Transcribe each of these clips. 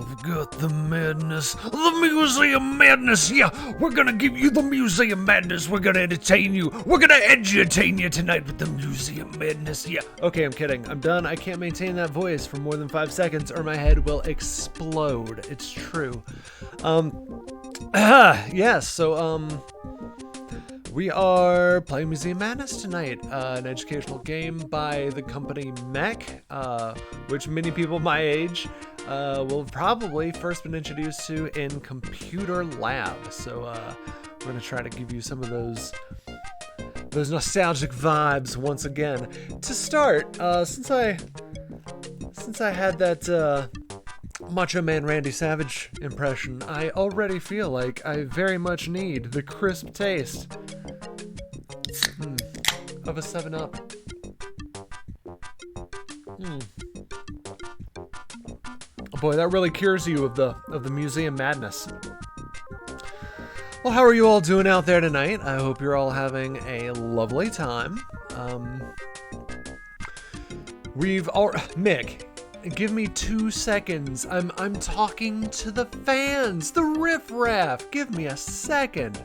I've got the madness. The museum madness, yeah. We're gonna give you the museum madness. We're gonna entertain you. We're gonna edutain you tonight with the museum madness, yeah. Okay, I'm kidding. I'm done. I can't maintain that voice for more than 5 seconds or my head will explode. It's true. Yes, so, we are playing Museum Madness tonight, an educational game by the company Mech, which many people my age will have probably first been introduced to in Computer Lab. So we're going to try to give you some of those nostalgic vibes once again. To start, since I had that Macho Man Randy Savage impression, I already feel like I very much need the crisp taste of a 7-Up. Oh boy, that really cures you of the museum madness. Well, how are you all doing out there tonight? I hope you're all having a lovely time. Mick, give me 2 seconds. I'm talking to the fans, the riffraff. Give me a second.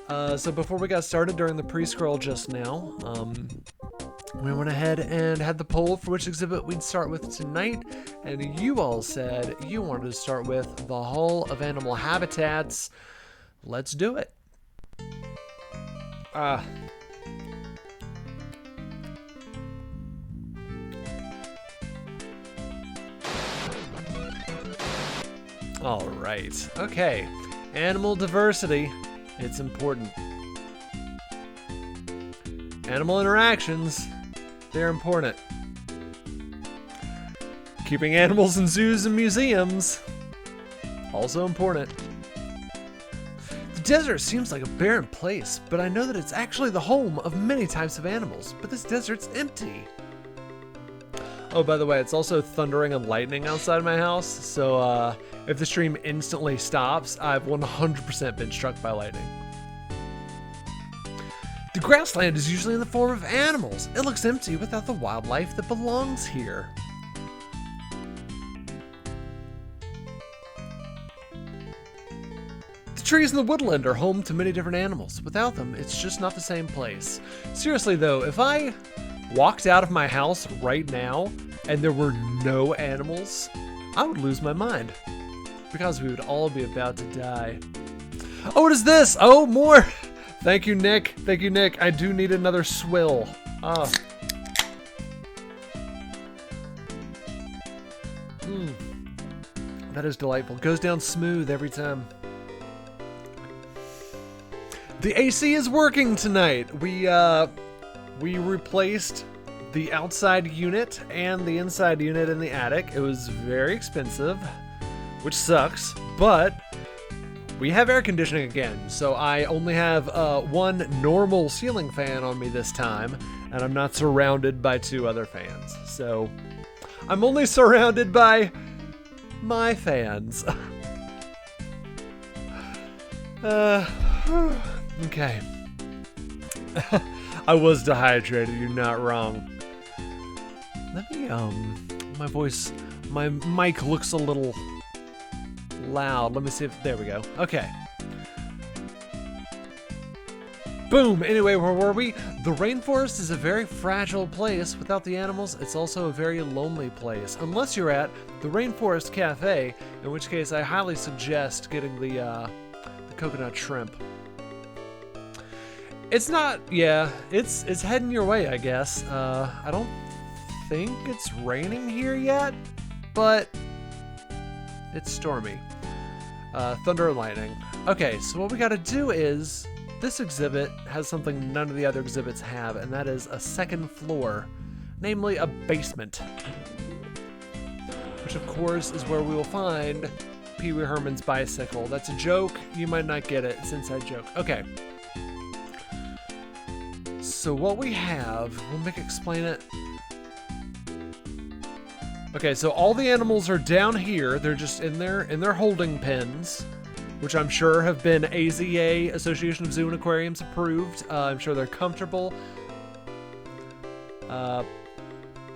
So before we got started during the pre-scroll just now, we went ahead and had the poll for which exhibit we'd start with tonight, and you all said you wanted to start with the Hall of Animal Habitats. Let's do it. All right. Okay. Animal diversity. It's important. Animal interactions. They're important. Keeping animals in zoos and museums. Also important. The desert seems like a barren place, but I know that it's actually the home of many types of animals. But this desert's empty. Oh, by the way, it's also thundering and lightning outside my house, so if the stream instantly stops, I've 100% been struck by lightning. The grassland is usually in the form of animals. It looks empty without the wildlife that belongs here. The trees in the woodland are home to many different animals. Without them, it's just not the same place. Seriously though, if I walked out of my house right now and there were no animals, I would lose my mind because we would all be about to die. Oh, what is this? Oh, more. Thank you, Nick. Thank you, Nick. I do need another swill. That is delightful. Goes down smooth every time. The AC is working tonight. We replaced the outside unit and the inside unit in the attic. It was very expensive, which sucks, but we have air conditioning again, so I only have one normal ceiling fan on me this time, and I'm not surrounded by 2 other fans. So I'm only surrounded by my fans. Okay. I was dehydrated, you're not wrong. Let me, my mic looks a little loud. Let me see if, there we go. Okay. Boom! Anyway, where were we? The rainforest is a very fragile place. Without the animals, it's also a very lonely place. Unless you're at the Rainforest Cafe, in which case I highly suggest getting the coconut shrimp. It's not, yeah, it's heading your way, I guess. I don't think it's raining here yet, but it's stormy. Thunder and lightning. Okay, so what we gotta do is, this exhibit has something none of the other exhibits have, and that is a second floor, namely a basement. Which of course is where we will find Pee Wee Herman's bicycle. That's a joke, you might not get it, it's an inside joke. Okay. So what we have, we'll make explain it. Okay, so all the animals are down here. They're just in their holding pens, which I'm sure have been AZA, Association of Zoo and Aquariums, approved. I'm sure they're comfortable.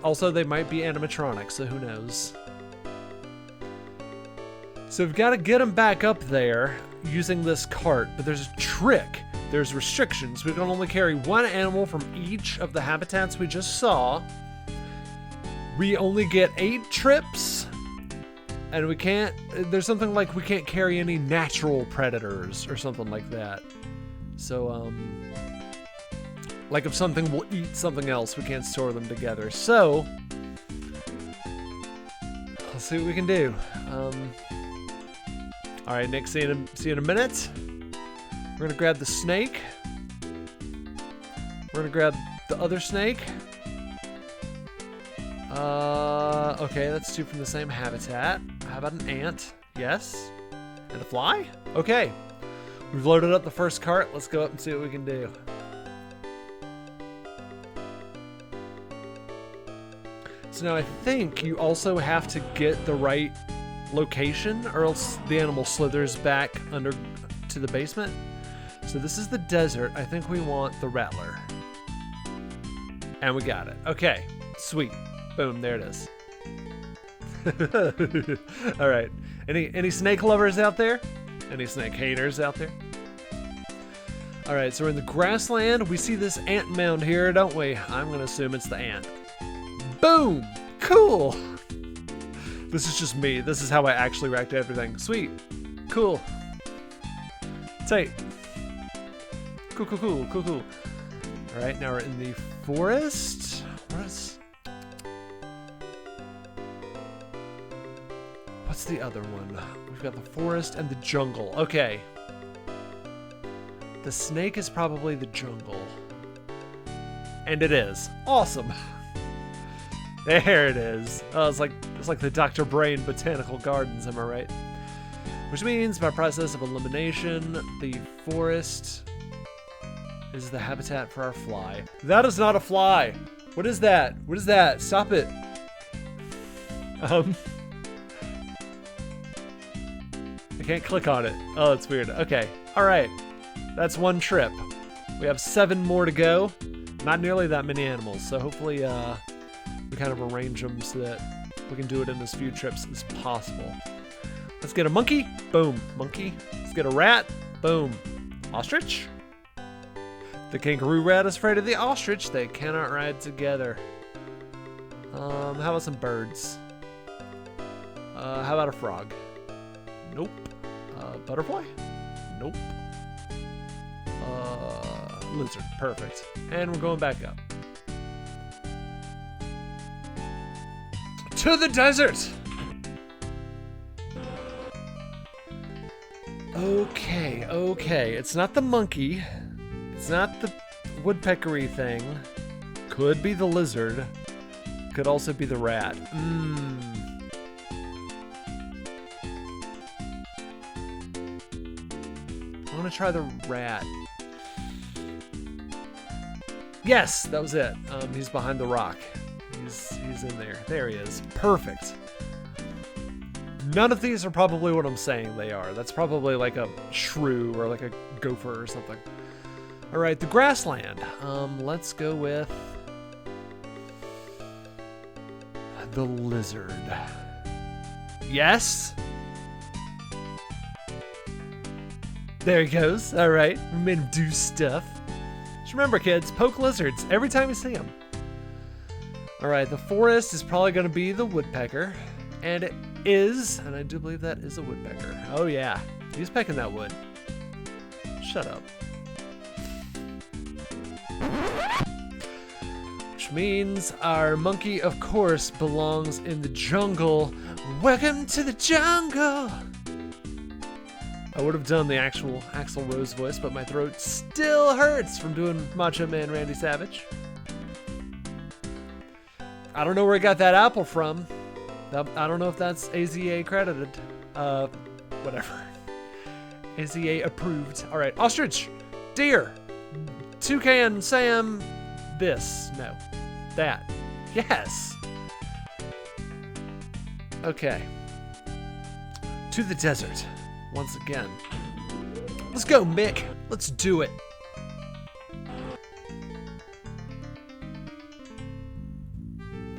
Also, they might be animatronics, so who knows. So we've got to get them back up there using this cart, but there's a trick. There's restrictions. We can only carry one animal from each of the habitats we just saw. We only get 8 trips, and we can't, there's something like we can't carry any natural predators or something like that. So, like if something will eat something else, we can't store them together. So, let's see what we can do. All right, Nick, see you in a minute. We're gonna grab the snake. We're gonna grab the other snake. Okay, that's 2 from the same habitat. How about an ant? Yes. And a fly? Okay. We've loaded up the first cart. Let's go up and see what we can do. So now I think you also have to get the right location or else the animal slithers back under to the basement. So this is the desert. I think we want the rattler. And we got it. Okay, sweet. Boom, there it is. All right. Any snake lovers out there? Any snake haters out there? All right, so we're in the grassland. We see this ant mound here, don't we? I'm gonna assume it's the ant. Boom! Cool! This is just me. This is how I actually react to everything. Sweet. Cool. Tight. Cool, cool, cool, cool, cool. All right, now we're in the forest. What's the other one? We've got the forest and the jungle. Okay. The snake is probably the jungle. And it is. Awesome. There it is. Oh, it's like the Dr. Brain Botanical Gardens, am I right? Which means by process of elimination, the forest is the habitat for our fly. That is not a fly. What is that? What is that? Stop it. I can't click on it. Oh, that's weird. Okay. All right. That's 1 trip. We have 7 more to go. Not nearly that many animals, so hopefully we kind of arrange them so that we can do it in as few trips as possible. Let's get a monkey. Boom. Monkey. Let's get a rat. Boom. Ostrich. The kangaroo rat is afraid of the ostrich. They cannot ride together. How about some birds? How about a frog? Nope. Butterfly? Nope. Lizard. Perfect. And we're going back up. To the desert! Okay, okay. It's not the monkey. It's not the woodpeckery thing. Could be the lizard. Could also be the rat. I'm gonna try the rat. Yes, that was it. He's behind the rock. He's in there. There he is. Perfect. None of these are probably what I'm saying they are. That's probably like a shrew or like a gopher or something. All right, the grassland. Let's go with the lizard. Yes. There he goes. All right, we made him do stuff. Just remember, kids, poke lizards every time you see them. All right, the forest is probably going to be the woodpecker, and it is, and I do believe that is a woodpecker. Oh yeah, he's pecking that wood. Shut up. Which means our monkey, of course, belongs in the jungle. Welcome to the jungle. I would have done the actual Axl Rose voice, but my throat still hurts from doing Macho Man Randy Savage. I don't know where he got that apple from. I don't know if that's AZA credited. Whatever. AZA approved. All right, ostrich, deer, toucan, Sam, this, no, that, yes. Okay. To the desert. Once again. Let's go, Mick. Let's do it.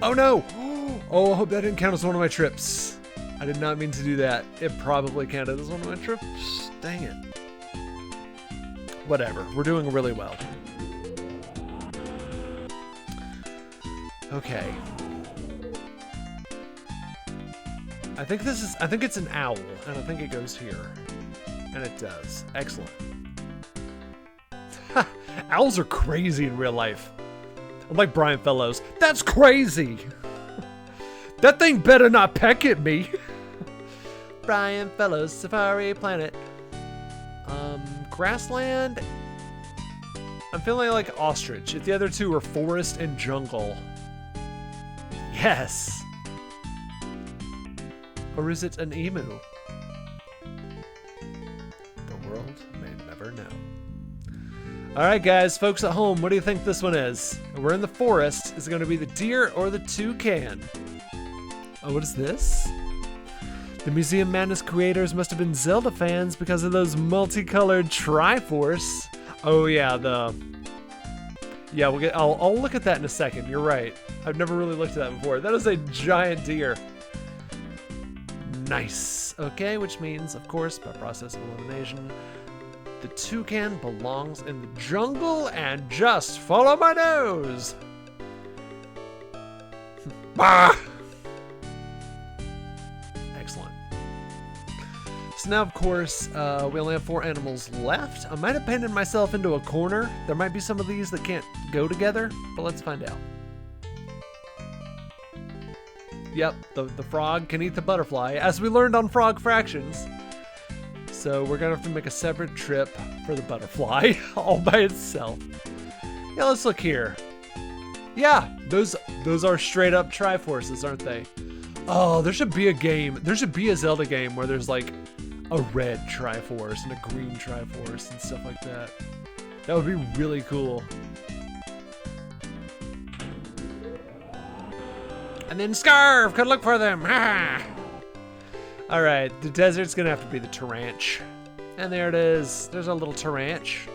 Oh no! Oh, I hope that didn't count as one of my trips. I did not mean to do that. It probably counted as one of my trips. Dang it. Whatever. We're doing really well. Okay. I think it's an owl, and I think it goes here. And it does. Excellent. Owls are crazy in real life. I'm like Brian Fellows. That's crazy! That thing better not peck at me! Brian Fellows, Safari Planet. Grassland? I'm feeling like ostrich. If the other two are forest and jungle. Yes! Or is it an emu? The world may never know. Alright guys, folks at home, what do you think this one is? We're in the forest. Is it going to be the deer or the toucan? Oh, what is this? The Museum Madness creators must have been Zelda fans because of those multicolored Triforce. Oh yeah, yeah, I'll look at that in a second. You're right. I've never really looked at that before. That is a giant deer. Nice. Okay, which means, of course, by process of elimination, the toucan belongs in the jungle and just follow my nose. Bah! Excellent. So now, of course, we only have 4 animals left. I might have painted myself into a corner. There might be some of these that can't go together, but let's find out. Yep, the frog can eat the butterfly, as we learned on Frog Fractions. So we're gonna have to make a separate trip for the butterfly, all by itself. Yeah, let's look here. Yeah, those are straight up Triforces, aren't they? Oh, there should be a game. There should be a Zelda game where there's like a red Triforce and a green Triforce and stuff like that. That would be really cool. And then Scarf could look for them. Alright, the desert's gonna have to be the Taranch. And there it is. There's a little Taranch.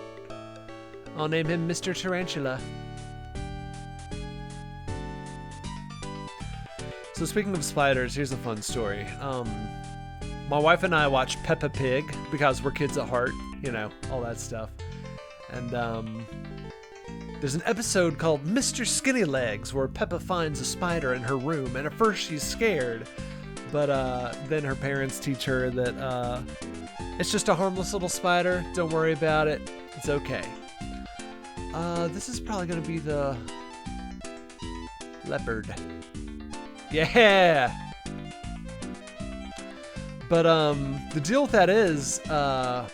I'll name him Mr. Tarantula. So speaking of spiders, here's a fun story. My wife and I watch Peppa Pig because we're kids at heart, you know, all that stuff. And there's an episode called Mr. Skinny Legs where Peppa finds a spider in her room, and at first she's scared, but then her parents teach her that it's just a harmless little spider. Don't worry about it. It's okay. This is probably gonna be the leopard. Yeah! But the deal with that is that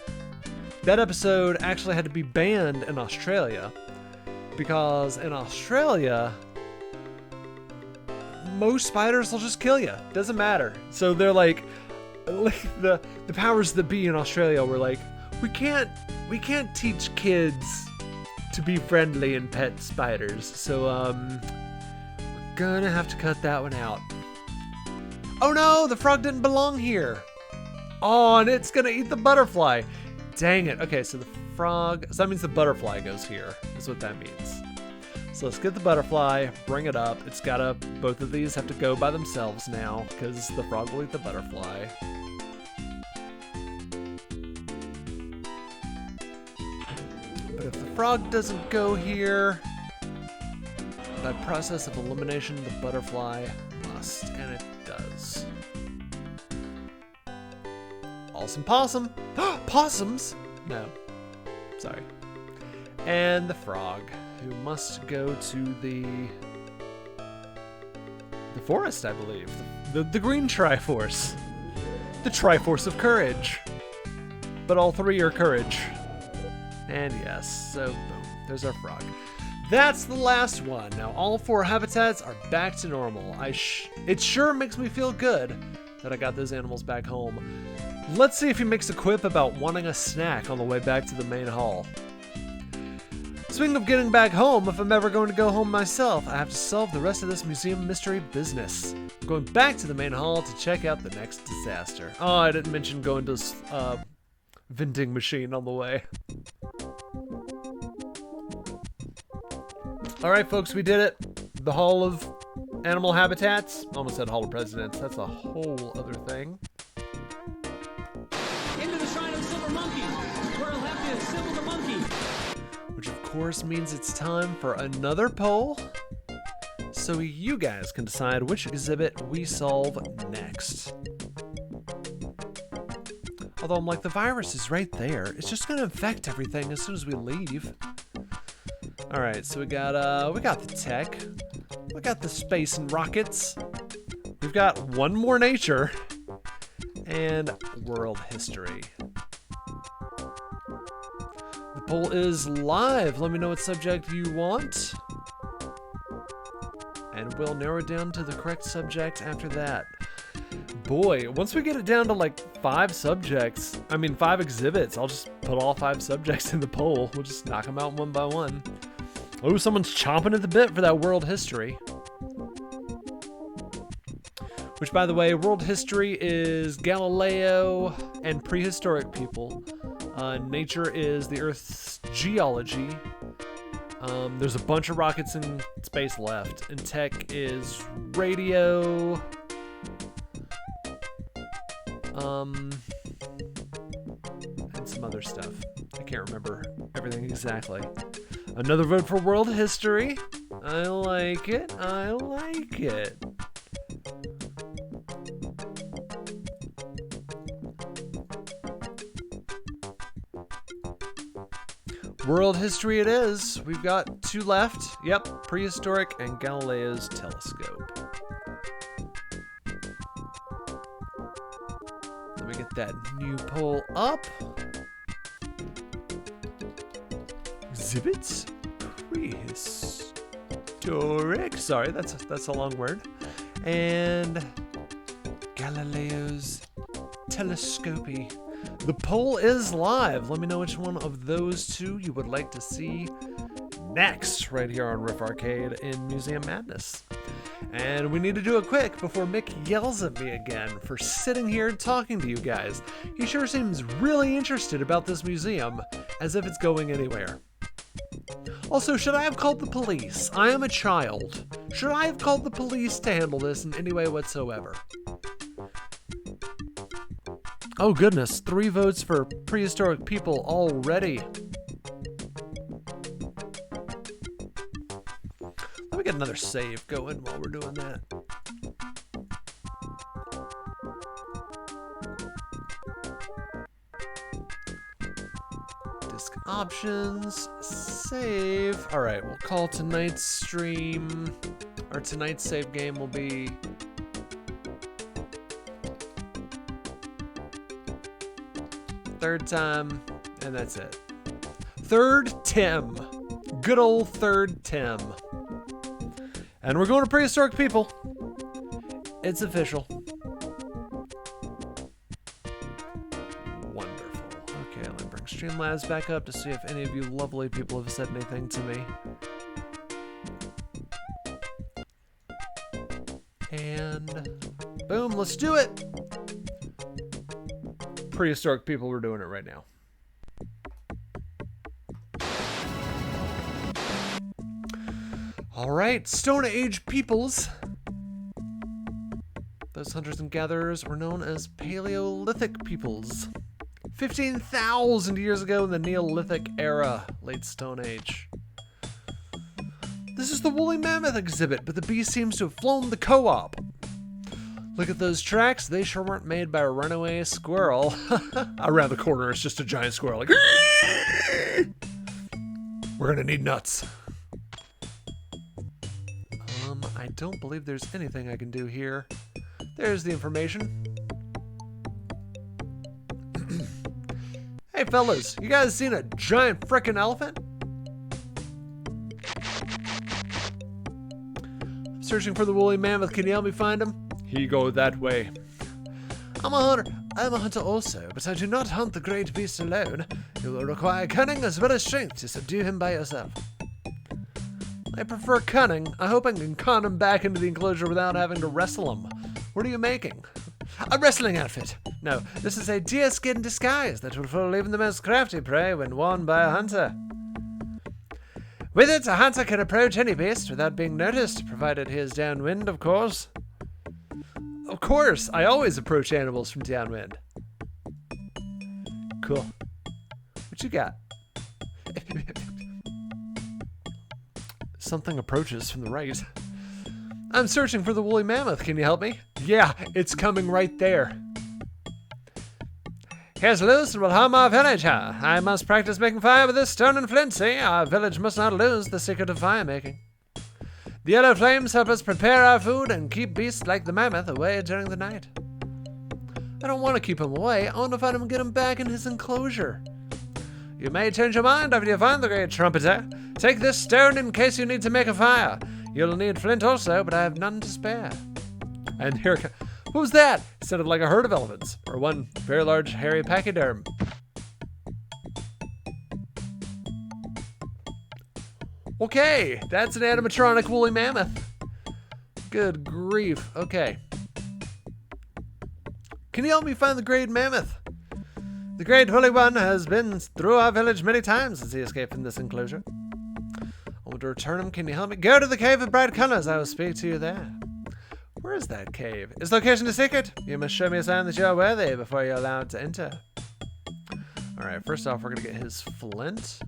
episode actually had to be banned in Australia because in Australia most spiders will just kill you. Doesn't matter. So they're like the powers that be in Australia were like, we can't teach kids to be friendly and pet spiders. So we're gonna have to cut that one out. Oh no, the frog didn't belong here. Oh, and it's gonna eat the butterfly. Dang it. Okay, so the frog, so that means the butterfly goes here, is what that means. So let's get the butterfly, bring it up. It's gotta, both of these have to go by themselves now, because the frog will eat the butterfly. But if the frog doesn't go here, by process of elimination, the butterfly must, and it does. Awesome possum. Possums? No. Sorry. And the frog, who must go to the forest, I believe. The green Triforce. The Triforce of Courage. But all 3 are courage. And yes, so boom. There's our frog. That's the last one. Now all 4 habitats are back to normal. It sure makes me feel good that I got those animals back home. Let's see if he makes a quip about wanting a snack on the way back to the main hall. Speaking of getting back home, if I'm ever going to go home myself, I have to solve the rest of this museum mystery business. I'm going back to the main hall to check out the next disaster. Oh, I didn't mention going to this vending machine on the way. Alright folks, we did it. The Hall of animal habitats. Almost said Hall of Presidents. That's a whole other thing. Into the Shrine of the Silver Monkey, where I'll have to assemble the monkey. Which of course means it's time for another poll, so you guys can decide which exhibit we solve next. Although I'm like, the virus is right there. It's just gonna infect everything as soon as we leave. All right, so we got the tech, we got the space and rockets, we've got one more nature, and world history. The poll is live. Let me know what subject you want, and we'll narrow it down to the correct subject after that. Boy, once we get it down to like 5 exhibits, I'll just put all 5 subjects in the poll. We'll just knock them out one by one. Oh, someone's chomping at the bit for that world history. Which, by the way, world history is Galileo and prehistoric people. Nature is the Earth's geology. There's a bunch of rockets in space left. And tech is radio. And some other stuff. I can't remember everything exactly. Another vote for world history. I like it. I like it. World history it is. We've got 2 left. Yep, prehistoric and Galileo's telescope. Let me get that new poll up. Exhibits prehistoric. Sorry, that's a long word. And Galileo's telescopy. The poll is live. Let me know which one of those 2 you would like to see next, right here on Riff Arcade in Museum Madness. And we need to do it quick before Mick yells at me again for sitting here talking to you guys. He sure seems really interested about this museum, as if it's going anywhere. Also, should I have called the police? I am a child. Should I have called the police to handle this in any way whatsoever? Oh goodness, 3 votes for prehistoric people already. Let me get another save going while we're doing that. Disk options, save. All right, we'll call tonight's stream, or tonight's save game will be third time, and that's it. Third Tim. Good old third Tim. And we're going to prehistoric people. It's official. Wonderful. Okay, let me bring Streamlabs back up to see if any of you lovely people have said anything to me. And boom, let's do it. Prehistoric people, we're doing it right now. All right, Stone Age peoples. Those hunters and gatherers were known as Paleolithic peoples. 15,000 years ago in the Neolithic era, late Stone Age. This is the woolly mammoth exhibit, but the beast seems to have flown the co-op. Look at those tracks. They sure weren't made by a runaway squirrel. Around the corner, it's just a giant squirrel. Like, we're gonna need nuts. I don't believe there's anything I can do here. There's the information. Hey fellas, you guys seen a giant frickin' elephant? I'm searching for the woolly mammoth. Can you help me find him? He go that way. I'm a hunter also, but I do not hunt the great beast alone. You will require cunning as well as strength to subdue him by yourself. I prefer cunning. I hope I can con him back into the enclosure without having to wrestle him. What are you making? A wrestling outfit. No, this is a deerskin disguise that will fool even the most crafty prey when worn by a hunter. With it, a hunter can approach any beast without being noticed, provided he is downwind, of course. Of course, I always approach animals from downwind. Cool. What you got? Something approaches from the right. I'm searching for the woolly mammoth. Can you help me? Yeah, it's coming right there. Here's loose and will harm our village, huh? I must practice making fire with this stone and flint, see? Our village must not lose the secret of fire making. The yellow flames help us prepare our food and keep beasts like the mammoth away during the night. I don't want to keep him away. I want to find him and get him back in his enclosure. You may change your mind after you find the great trumpeter. Take this stone in case you need to make a fire. You'll need flint also, but I have none to spare. And here, what was that? It sounded like a herd of elephants, or one very large hairy pachyderm. Okay, that's an animatronic woolly mammoth. Good grief. Okay. Can you help me find the great mammoth? The great woolly one has been through our village many times since he escaped from this enclosure. I want to return him. Can you help me? Go to the cave of bright colors. I will speak to you there. Where is that cave? Is location a secret? You must show me a sign that you are worthy before you're allowed to enter. Alright, first off, we're going to get his flint.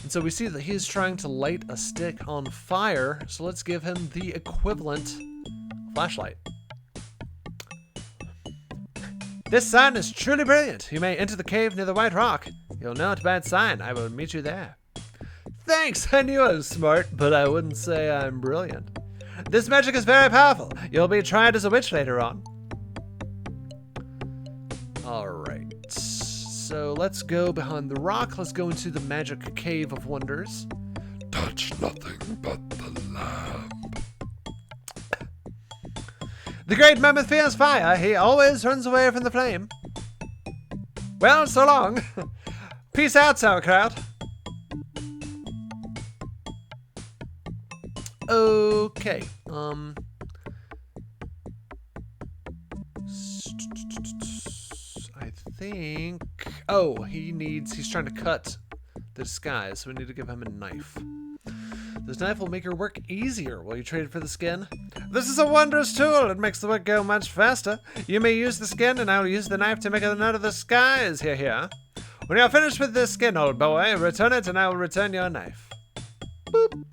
And so we see that he's trying to light a stick on fire. So let's give him the equivalent flashlight. This sign is truly brilliant. You may enter the cave near the White Rock. You'll know it by its sign. I will meet you there. Thanks! I knew I was smart, but I wouldn't say I'm brilliant. This magic is very powerful. You'll be tried as a witch later on. Alright. So let's go behind the rock. Let's go into the magic cave of wonders. Touch nothing but the lamp. The great mammoth fears fire. He always runs away from the flame. Well, so long. Peace out, sauerkraut. Okay. I think... Oh, he's trying to cut the disguise, so we need to give him a knife. This knife will make your work easier. Will you trade it for the skin? This is a wondrous tool. It makes the work go much faster. You may use the skin, and I will use the knife to make a note of the disguise. Here. When you're finished with this skin, old boy, return it, and I will return your knife. Boop.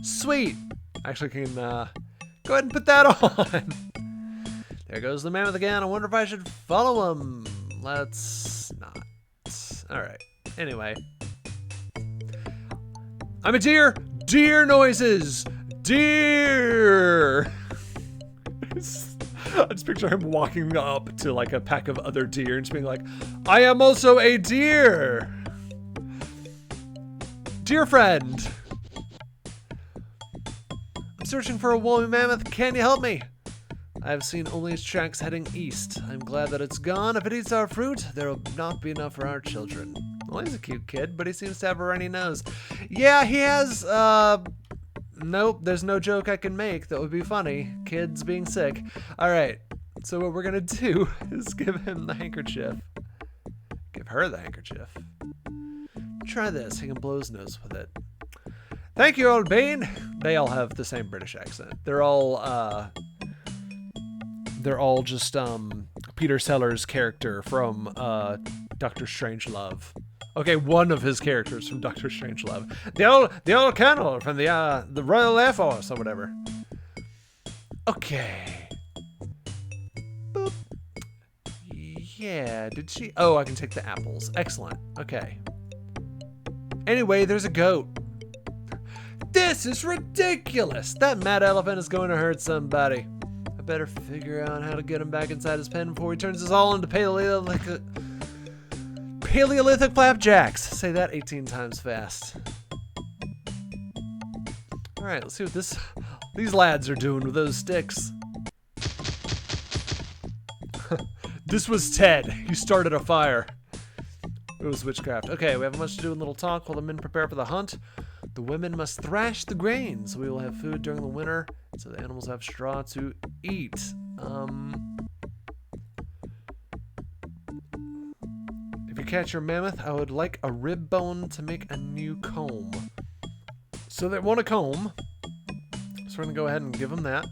Sweet. Actually, can go ahead and put that on. There goes the mammoth again. I wonder if I should follow him. Let's not. All right. Anyway. I'm a deer. Deer noises. Deer. I just picture him walking up to like a pack of other deer and just being like, I am also a deer. Dear friend. I'm searching for a woolly mammoth. Can you help me? I have seen only its tracks heading east. I'm glad that it's gone. If it eats our fruit, there will not be enough for our children. Well, he's a cute kid, but he seems to have a runny nose. Yeah, he has, nope, there's no joke I can make that would be funny. Kids being sick. Alright, so what we're gonna do is give him the handkerchief. Give her the handkerchief. Try this, he can blow his nose with it. Thank you, old bean. They all have the same British accent. They're all just, Peter Sellers' character from, Dr. Strangelove. Okay, one of his characters from Dr. Strangelove. The old colonel from the Royal Air Force or whatever. Okay. Boop. Yeah, did she? Oh, I can take the apples. Excellent. Okay. Anyway, there's a goat. This is ridiculous. That mad elephant is going to hurt somebody. I better figure out how to get him back inside his pen before he turns us all into Paleolithic flapjacks. Say that 18 times fast. All right, let's see what these lads are doing with those sticks. This was Ted. He started a fire. It was witchcraft. Okay, we have much to do in little talk while the men prepare for the hunt. The women must thrash the grain so we will have food during the winter, so the animals have straw to eat. If you catch your mammoth, I would like a rib bone to make a new comb. So they want a comb. So we're gonna go ahead and give them that.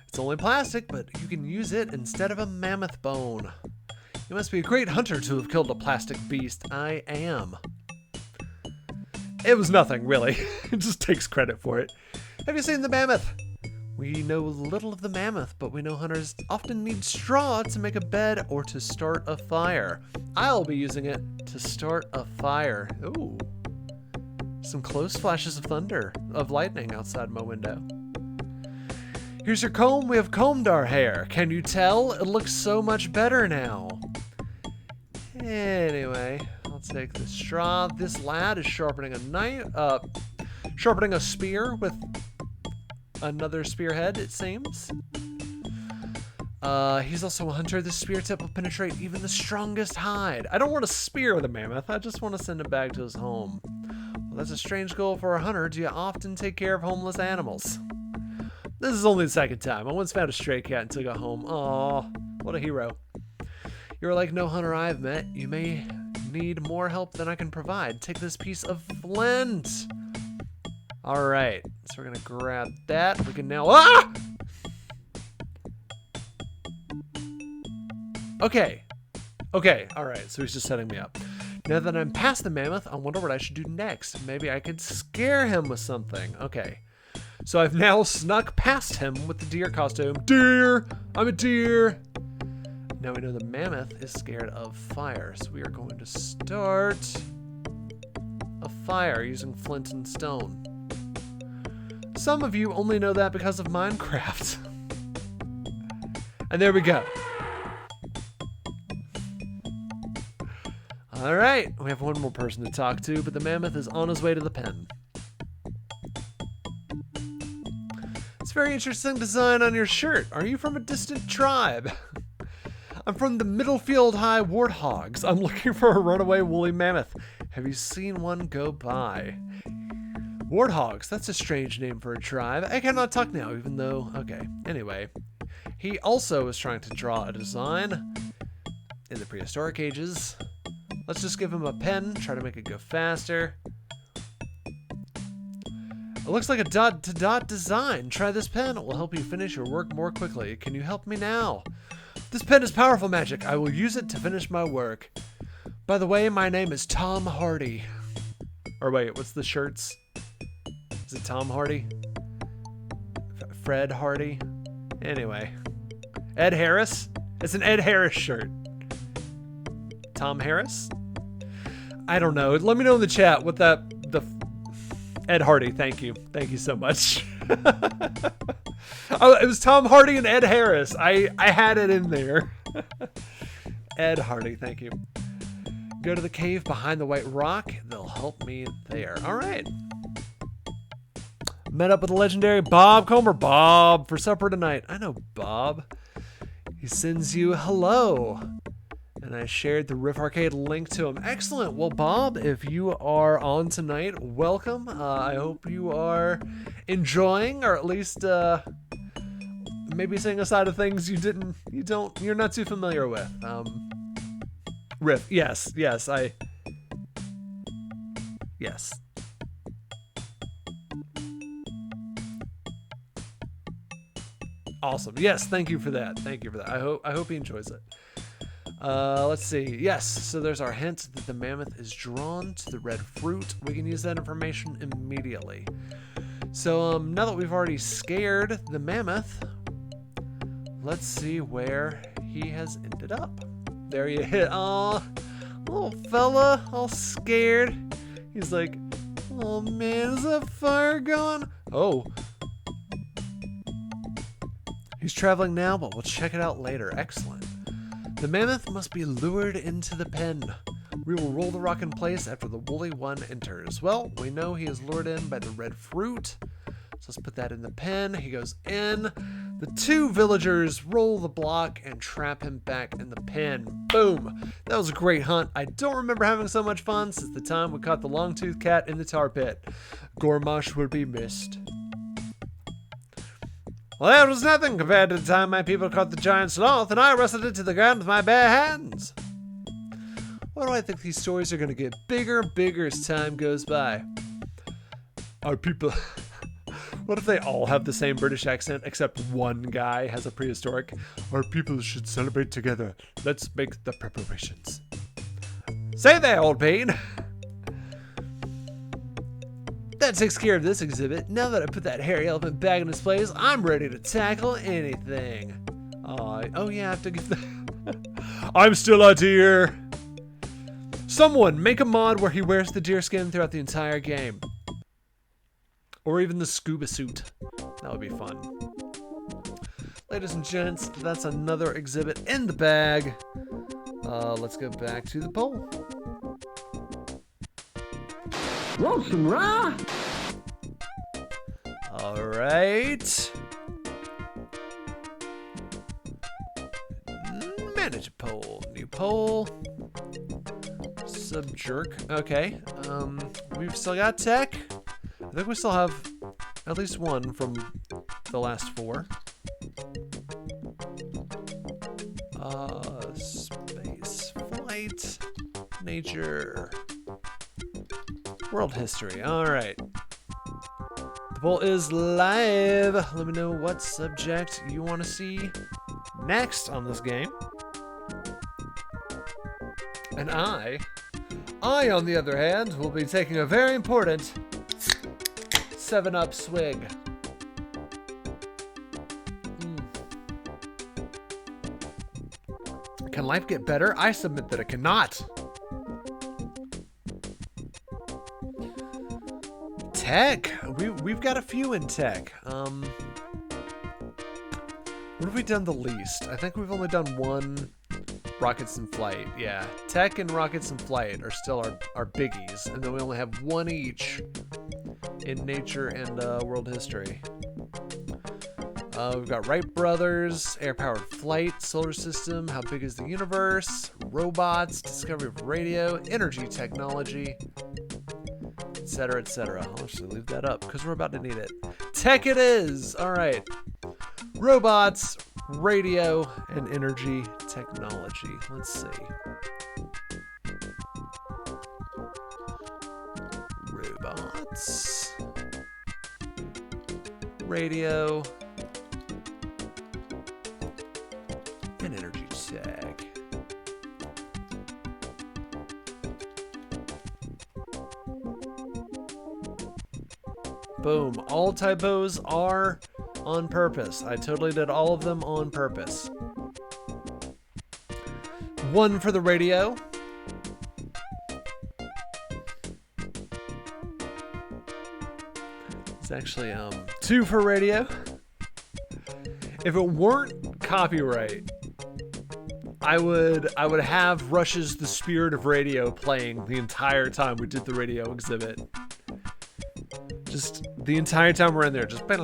It's only plastic, but you can use it instead of a mammoth bone. You must be a great hunter to have killed a plastic beast. I am. It was nothing, really. It just takes credit for it. Have you seen the mammoth? We know little of the mammoth, but we know hunters often need straw to make a bed or to start a fire. I'll be using it to start a fire. Ooh. Some close flashes of thunder, of lightning outside my window. Here's your comb. We have combed our hair. Can you tell? It looks so much better now. Anyway, I'll take the straw. This lad is sharpening a knife, sharpening a spear with another spearhead, it seems. He's also a hunter. This spear tip will penetrate even the strongest hide. I don't want to spear the mammoth. I just want to send him back to his home. Well, that's a strange goal for a hunter. Do you often take care of homeless animals? This is only the second time. I once found a stray cat and took it home. Aw, what a hero. You're like no hunter I've met. You may need more help than I can provide. Take this piece of flint. All right, so we're gonna grab that. We can now, Okay, all right, so he's just setting me up. Now that I'm past the mammoth, I wonder what I should do next. Maybe I could scare him with something. Okay, so I've now snuck past him with the deer costume. Deer, I'm a deer. Now we know the mammoth is scared of fire, so we are going to start a fire using flint and stone. Some of you only know that because of Minecraft. And there we go. All right, we have one more person to talk to, but the mammoth is on his way to the pen. It's a very interesting design on your shirt. Are you from a distant tribe? I'm from the Middlefield High Warthogs. I'm looking for a runaway woolly mammoth. Have you seen one go by? Warthogs, that's a strange name for a tribe. I cannot talk now, even though, okay. Anyway, he also is trying to draw a design in the prehistoric ages. Let's just give him a pen, try to make it go faster. It looks like a dot-to-dot design. Try this pen, it will help you finish your work more quickly. Can you help me now? This pen is powerful magic. I will use it to finish my work. By the way, my name is Tom Hardy. Or wait, what's the shirts? Is it Tom Hardy? Fred Hardy? Anyway. Ed Harris? It's an Ed Harris shirt. Tom Harris? I don't know. Let me know in the chat what the Ed Hardy, thank you. Thank you so much. Oh, it was Tom Hardy and Ed Harris. I had it in there. Ed Hardy, thank you. Go to the cave behind the white rock. They'll help me there. All right. Met up with the legendary Bob Comer. Bob for supper tonight. I know Bob. He sends you hello. And I shared the Riff Arcade link to him. Excellent. Well, Bob, if you are on tonight, welcome. I hope you are enjoying, or at least maybe seeing a side of things you're not too familiar with. Riff, yes. Awesome. Yes, thank you for that. I hope he enjoys it. Let's see. Yes, so there's our hint that the mammoth is drawn to the red fruit. We can use that information immediately. So now that we've already scared the mammoth, let's see where he has ended up. There you hit. Aw, little fella, all scared. He's like, oh man, is that fire going? Oh. He's traveling now, but we'll check it out later. Excellent. The mammoth must be lured into the pen. We will roll the rock in place after the woolly one enters. Well, we know he is lured in by the red fruit. So let's put that in the pen. He goes in. The two villagers roll the block and trap him back in the pen. Boom. That was a great hunt. I don't remember having so much fun since the time we caught the long-toothed cat in the tar pit. Gormash will be missed. Well, that was nothing compared to the time my people caught the giant sloth and I wrestled it to the ground with my bare hands. Why do I think these stories are going to get bigger and bigger as time goes by? Are people... What if they all have the same British accent, except one guy has a prehistoric? Our people should celebrate together. Let's make the preparations. Say there, old bean! That takes care of this exhibit. Now that I put that hairy elephant back in its place, I'm ready to tackle anything. Oh yeah, I have to give that. I'm still a deer. Someone make a mod where he wears the deer skin throughout the entire game. Or even the scuba suit. That would be fun. Ladies and gents, that's another exhibit in the bag. Let's go back to the poll. Want some rye? All right. Manage a poll. New poll. Subjerk. Okay. We've still got tech. I think we still have at least one from the last 4. Space, flight, nature, world history. All right. The poll is live. Let me know what subject you want to see next on this game. And I, on the other hand, will be taking a very important 7-Up swig. Can life get better? I submit that it cannot. Tech. We've got a few in tech. What have we done the least? I think we've only done 1 rockets in flight. Yeah, tech and rockets in flight are still our biggies, and then we only have 1 each in nature and world history. We've got Wright Brothers, air-powered flight, solar system, how big is the universe, robots, discovery of radio, energy technology, etc., etc. I'll actually leave that up because we're about to need it. Tech it is! All right. Robots, radio, and energy technology. Let's see. Robots, radio, and energy tech. Boom. All typos are on purpose. I totally did all of them on purpose. 1 for the radio. It's actually 2 for radio. If it weren't copyright, I would have Rush's The Spirit of Radio playing the entire time we did the radio exhibit. Just the entire time we're in there, just you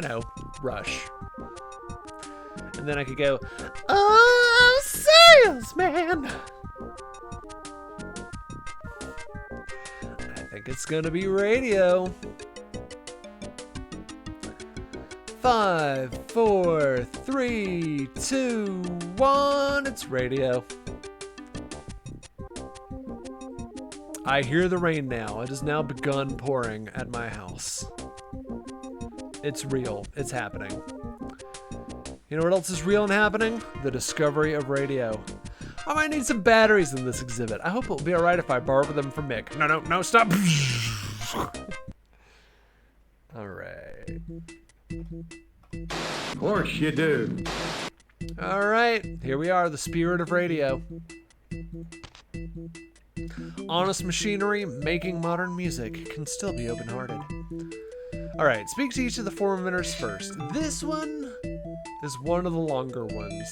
know, Rush. And then I could go, oh, salesman. I think it's gonna be radio. 5, 4, 3, 2, 1. It's radio. I hear the rain now. It has now begun pouring at my house. It's real. It's happening. You know what else is real and happening? The discovery of radio. I might need some batteries in this exhibit. I hope it'll be alright if I borrow them from Mick. No, stop. Alright. Of course you do. Alright, here we are, the spirit of radio. Honest machinery making modern music can still be open-hearted. Alright, speak to each of the 4 winners first. This one is one of the longer ones.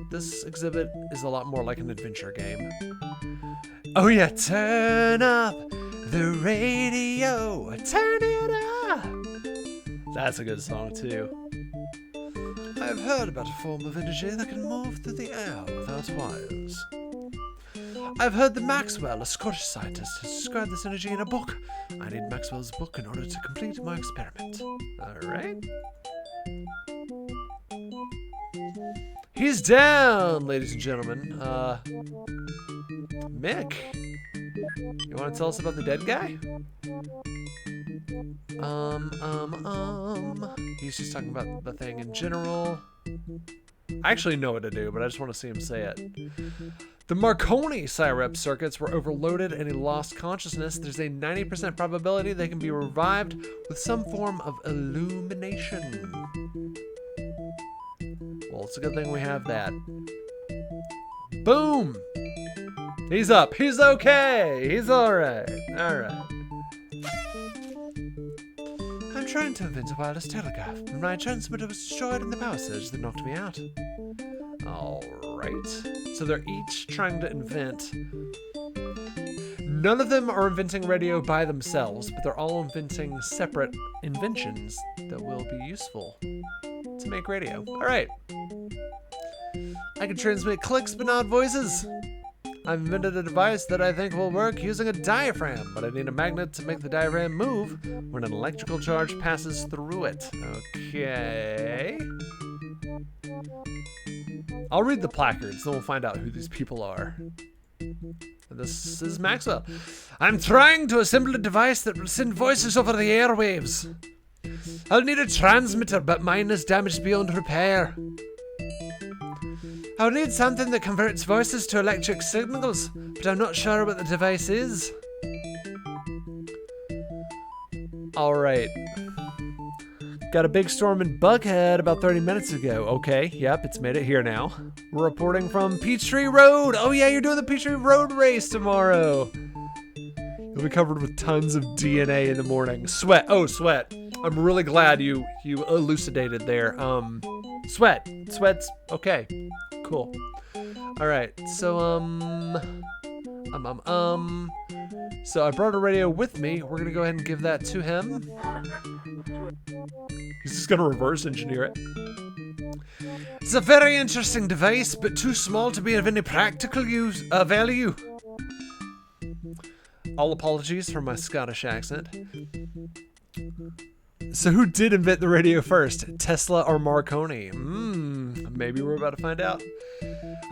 This exhibit is a lot more like an adventure game. Oh yeah, turn up the radio, turn it up. That's a good song too. I've heard about a form of energy that can move through the air without wires. I've heard that Maxwell, a Scottish scientist, has described this energy in a book. I need Maxwell's book in order to complete my experiment. Alright. He's down, ladies and gentlemen. Mick, you want to tell us about the dead guy? He's just talking about the thing in general. I actually know what to do, but I just want to see him say it. The Marconi Syrep circuits were overloaded and he lost consciousness. There's a 90% probability they can be revived with some form of illumination. Well, it's a good thing we have that. Boom! He's up. He's okay. He's alright. Alright. I'm trying to invent a wireless telegraph, and my transmitter was destroyed in the power surge that knocked me out. Alright. So they're each trying to invent. None of them are inventing radio by themselves, but they're all inventing separate inventions that will be useful to make radio. Alright. I can transmit clicks but not voices. I've invented a device that I think will work using a diaphragm, but I need a magnet to make the diaphragm move when an electrical charge passes through it. Okay. I'll read the placards, then we'll find out who these people are. This is Maxwell. I'm trying to assemble a device that will send voices over the airwaves. I'll need a transmitter, but mine is damaged beyond repair. I'll need something that converts voices to electric signals, but I'm not sure what the device is. Alright. Got a big storm in Buckhead about 30 minutes ago. Okay, yep, it's made it here now. We're reporting from Peachtree Road. Oh yeah, you're doing the Peachtree Road race tomorrow. You'll be covered with tons of DNA in the morning. Sweat. Oh, Sweat. I'm really glad you elucidated there. Sweat. Sweat's okay. Cool. All right. So so I brought a radio with me. We're gonna go ahead and give that to him. He's just gonna reverse engineer it. It's a very interesting device, but too small to be of any practical value. All apologies for my Scottish accent. So who did invent the radio first, Tesla or Marconi? Maybe we're about to find out.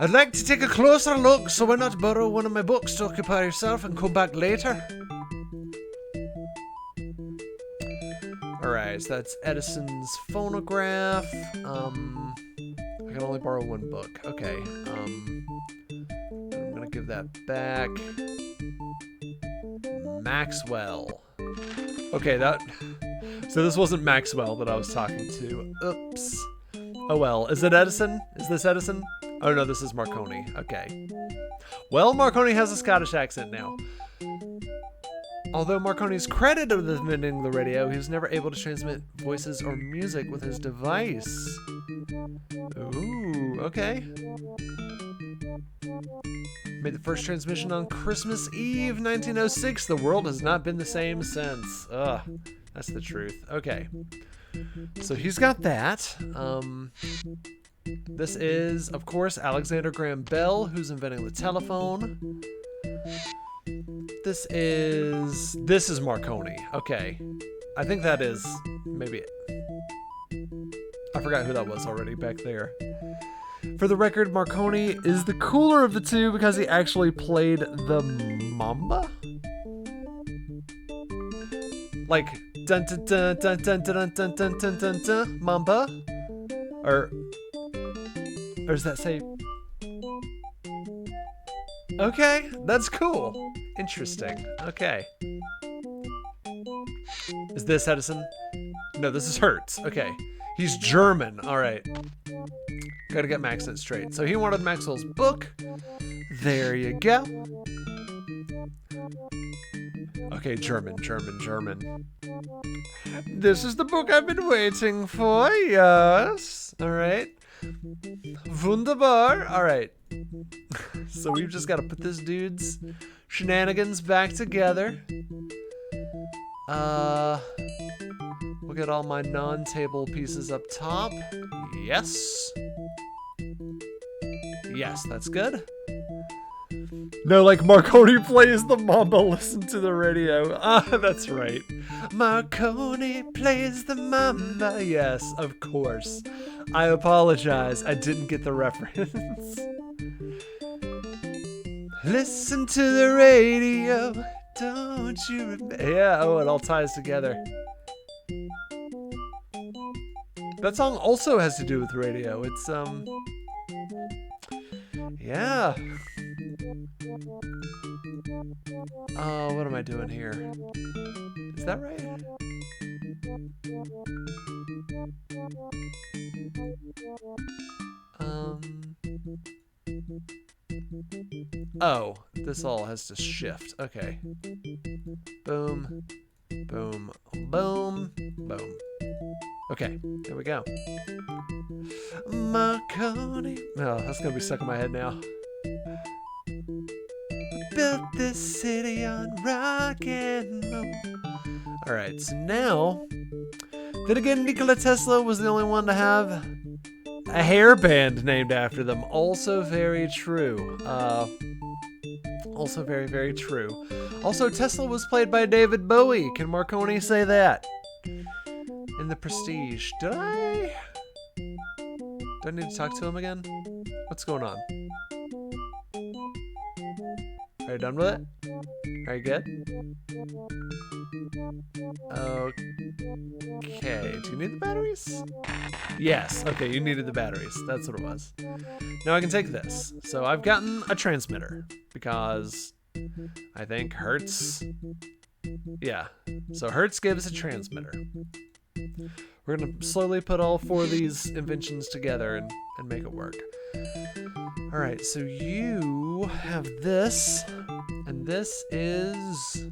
I'd like to take a closer look, so why not borrow one of my books to occupy yourself and come back later? Alright, so that's Edison's phonograph. I can only borrow one book. Okay, I'm gonna give that back. Maxwell. Okay, so this wasn't Maxwell that I was talking to. Oops. Oh well, is it Edison? Is this Edison? Oh no, this is Marconi. Okay. Well, Marconi has a Scottish accent now. Although Marconi's credited with inventing the radio, he was never able to transmit voices or music with his device. Ooh, okay. Made the first transmission on Christmas Eve, 1906. The world has not been the same since. Ugh, that's the truth. Okay. So he's got that. This is, of course, Alexander Graham Bell, who's inventing the telephone. This is Marconi. Okay. I think that is maybe it. I forgot who that was already back there. For the record, Marconi is the cooler of the two because he actually played the mamba? Like dun dun dun dun dun dun dun dun dun dun dun mamba? Or does that say? Okay, that's cool. Interesting. Okay. Is this Edison? No, this is Hertz. Okay. He's German. All right. Gotta get my accent straight. So he wanted Maxwell's book. There you go. Okay, German. This is the book I've been waiting for. Yes. All right. Wunderbar. All right. So we've just got to put this dude's shenanigans back together. We'll get all my non-table pieces up top. Yes. Yes, that's good. No, like Marconi plays the mamba, listen to the radio. That's right. Marconi plays the mamba. Yes, of course. I apologize. I didn't get the reference. Listen to the radio. Don't you remember? Yeah, oh, it all ties together. That song also has to do with radio. It's, yeah. Oh, what am I doing here? Is that right? Oh, this all has to shift. Okay. Boom, boom, boom, boom. Okay, there we go. Marconi. Oh, that's gonna be stuck in my head now. Built this city on rock and roll. Alright, so now, then again, Nikola Tesla was the only one to have a hairband named after them. Also very true. Also very, very true. Also, Tesla was played by David Bowie. Can Marconi say that? In The Prestige. Do I need to talk to him again? What's going on? Are you done with it? Are you good? Okay. Do you need the batteries? Yes. Okay, you needed the batteries. That's what it was. Now I can take this. So I've gotten a transmitter because I think Hertz. Yeah. So Hertz gives a transmitter. We're going to slowly put all four of these inventions together and make it work. All right, so you have this, and this is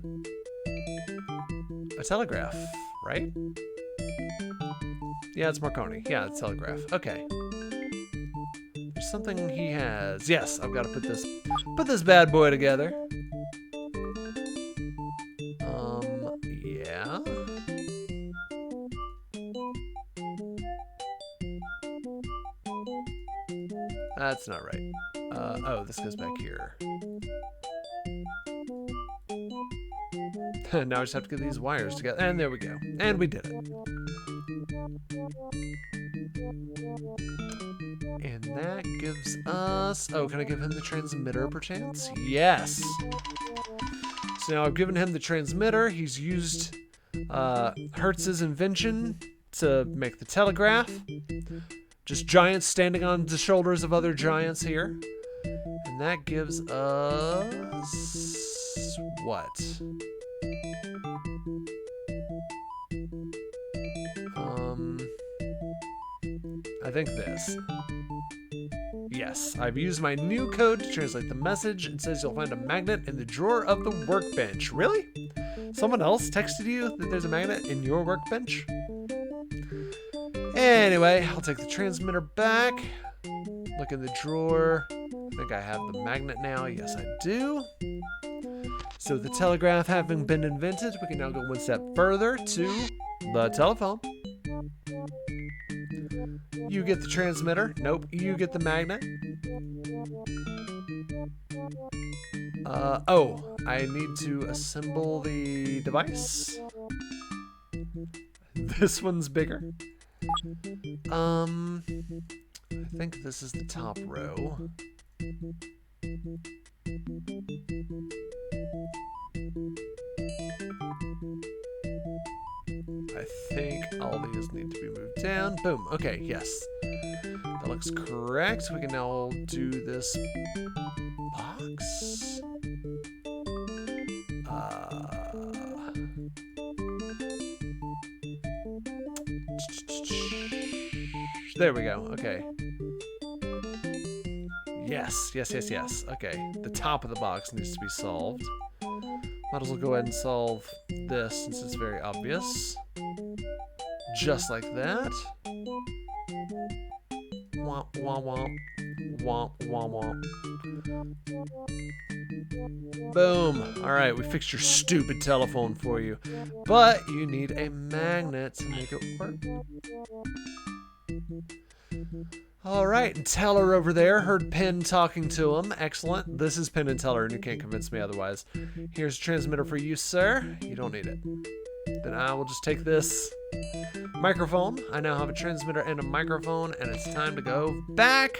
a telegraph, right? Yeah, it's Marconi. Yeah, it's telegraph. Okay. There's something he has. Yes, I've got to put this bad boy together. Yeah. That's not right. Oh, this goes back here. Now I just have to get these wires together. And there we go. And we did it. And that gives us... Oh, can I give him the transmitter perchance? Yes! So now I've given him the transmitter. He's used Hertz's invention to make the telegraph. Just giants standing on the shoulders of other giants here. And that gives us... what? I think this. Yes, I've used my new code to translate the message. It says you'll find a magnet in the drawer of the workbench. Really? Someone else texted you that there's a magnet in your workbench? Anyway, I'll take the transmitter back. Look in the drawer. I think I have the magnet now. Yes, I do. So the telegraph having been invented, we can now go one step further to the telephone. You get the transmitter. Nope, you get the magnet. Oh, I need to assemble the device. This one's bigger. I think this is the top row. I think all these need to be moved down. Boom. Okay, yes. That looks correct. We can now do this box. There we go. Okay. Yes, yes, yes, yes. Okay. The top of the box needs to be solved. Might as well go ahead and solve this since it's very obvious. Just like that. Womp, womp, womp. Womp, womp, womp. Boom. Alright, we fixed your stupid telephone for you. But you need a magnet to make it work. Alright, and Teller over there heard Penn talking to him. Excellent. This is Penn and Teller, and you can't convince me otherwise. Here's a transmitter for you, sir. You don't need it. Then I will just take this microphone. I now have a transmitter and a microphone, and it's time to go back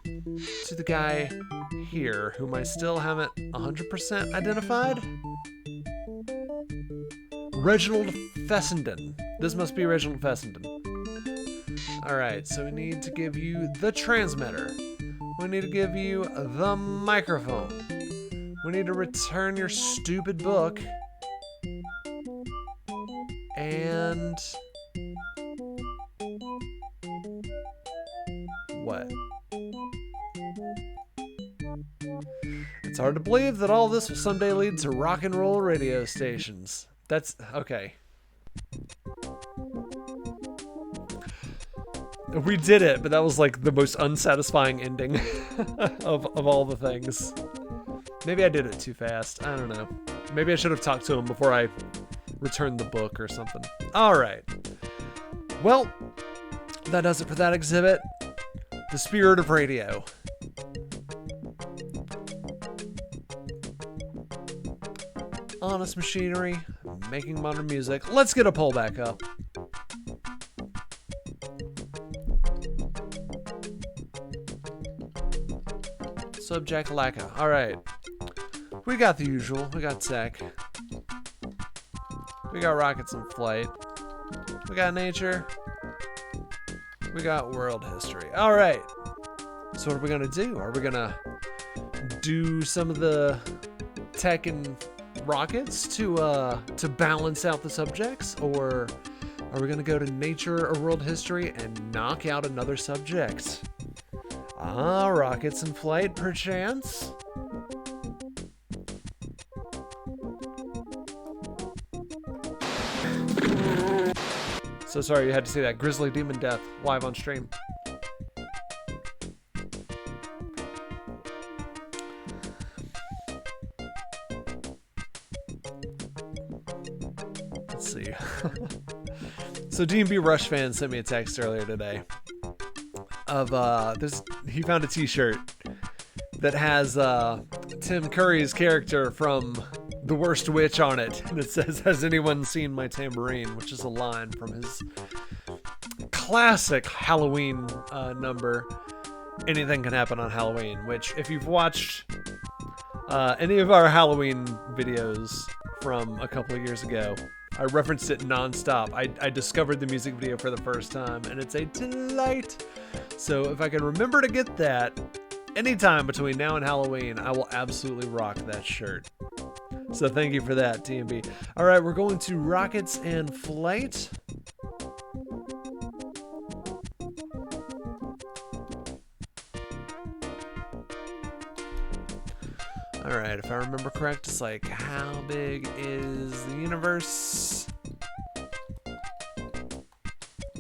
to the guy here, whom I still haven't 100% identified. Reginald Fessenden. This must be Reginald Fessenden. Alright, so we need to give you the transmitter. We need to give you the microphone. We need to return your stupid book. And... what? It's hard to believe that all this will someday lead to rock and roll radio stations. That's... okay. We did it, but that was like the most unsatisfying ending of all the things. Maybe I did it too fast. I don't know. Maybe I should have talked to him before I returned the book or something. Alright. Well, that does it for that exhibit. The Spirit of Radio. Honest machinery, making modern music. Let's get a poll back up. Subject Lacka. Alright. We got the usual. We got tech. We got rockets in flight. We got nature. We got world history. Alright. So what are we going to do? Are we going to do some of the tech and rockets to balance out the subjects? Or are we going to go to nature or world history and knock out another subject? Ah, rockets in flight, perchance? So sorry you had to see that. Grizzly Demon Death live on stream. Let's see. So D&B Rush fan sent me a text earlier today of he found a t-shirt that has Tim Curry's character from The Worst Witch on it, and it says, "Has anyone seen my tambourine?" which is a line from his classic Halloween number, Anything Can Happen on Halloween, which if you've watched any of our Halloween videos from a couple of years ago, I referenced it nonstop. I discovered the music video for the first time, and it's a delight. So if I can remember to get that anytime between now and Halloween, I will absolutely rock that shirt. So thank you for that, TMB. All right, we're going to rockets and flight. All right, if I remember correct, it's like, how big is the universe?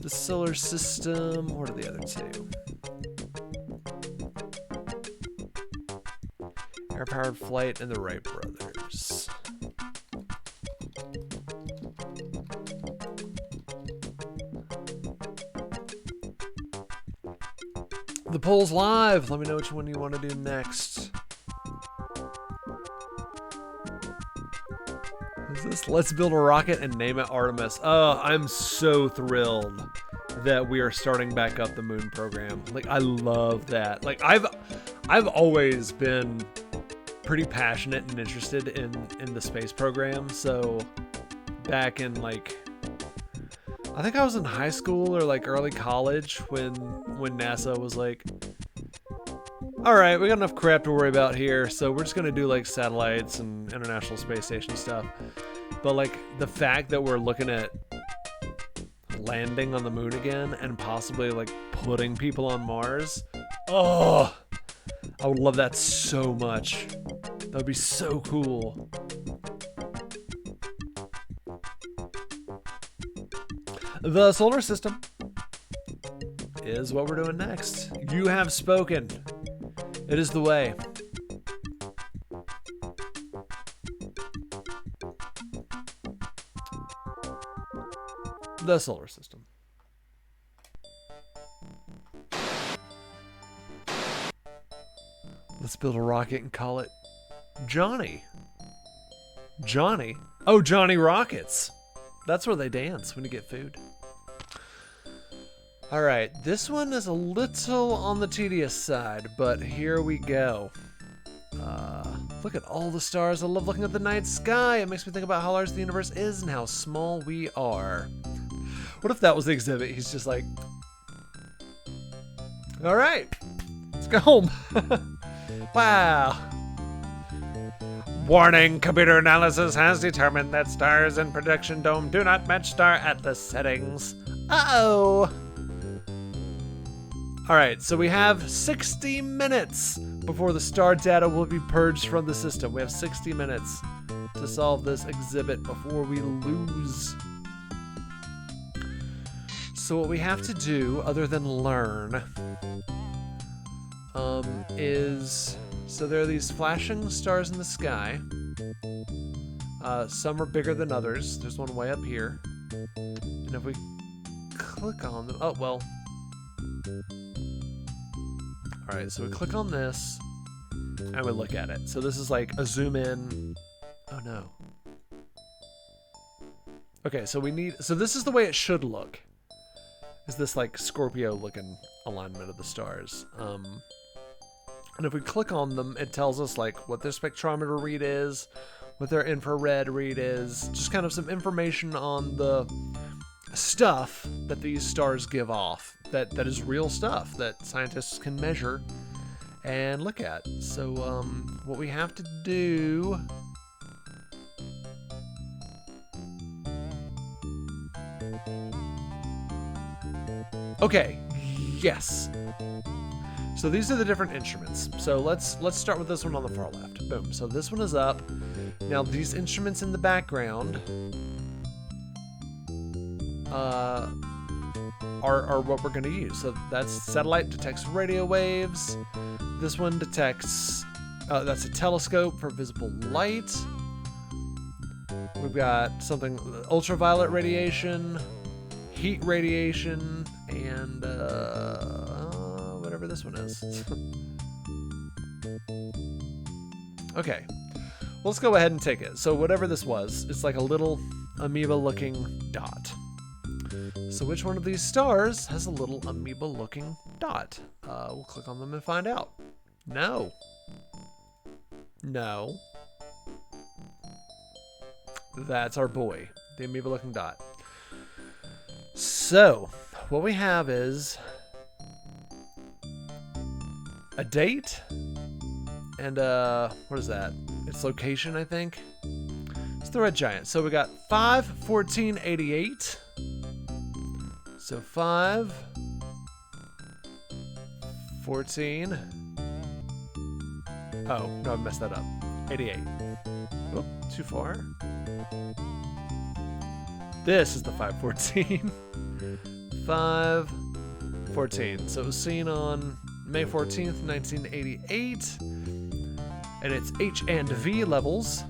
The solar system. What are the other two? Air-powered flight and the Wright brothers. The poll's live. Let me know which one you want to do next. Is this Let's Build a Rocket and Name it Artemis? Oh, I'm so thrilled that we are starting back up the moon program. Like, I love that. Like, I've always been pretty passionate and interested in the space program. So back in, like, I think I was in high school or like early college when NASA was like, all right, we got enough crap to worry about here, so we're just gonna do like satellites and International Space Station stuff. But like the fact that we're looking at landing on the moon again and possibly like putting people on Mars, oh, I would love that so much. That would be so cool. The solar system is what we're doing next. You have spoken. It is the way. The solar system. Let's build a rocket and call it Johnny. Johnny? Oh, Johnny Rockets. That's where they dance when you get food. All right, this one is a little on the tedious side, but here we go. Look at all the stars. I love looking at the night sky. It makes me think about how large the universe is and how small we are. What if that was the exhibit? He's just like, all right, let's go home. Wow. Warning, computer analysis has determined that stars in projection dome do not match star atlas settings. Uh-oh. All right, so we have 60 minutes before the star data will be purged from the system. We have 60 minutes to solve this exhibit before we lose. So what we have to do, other than learn, is... So there are these flashing stars in the sky. Some are bigger than others. There's one way up here. And if we click on them... Oh, well... Alright, so we click on this, and we look at it. So this is like a zoom in. Oh no. Okay, so we need, so this is the way it should look. Is this like Scorpio looking alignment of the stars. And if we click on them, it tells us like what their spectrometer read is, what their infrared read is, just kind of some information on the stuff that these stars give off. That is real stuff that scientists can measure and look at. So what we have to do... Okay, yes. So these are the different instruments. So let's start with this one on the far left. Boom. So this one is up. Now these instruments in the background are what we're going to use. So that's satellite detects radio waves. This one detects, that's a telescope for visible light. We've got something, ultraviolet radiation, heat radiation, and whatever this one is. Okay, well, let's go ahead and take it. So whatever this was, it's like a little amoeba-looking dot. So which one of these stars has a little amoeba-looking dot? We'll click on them and find out. No. No. That's our boy, the amoeba-looking dot. So, what we have is a date and what is that? Its location, I think. It's the red giant. So we got 5/14/88. So 5/14. Oh, no, I messed that up. 88. Oh, too far. This is the 5/14. 5/14. So it was seen on May 14th, 1988. And its H and V levels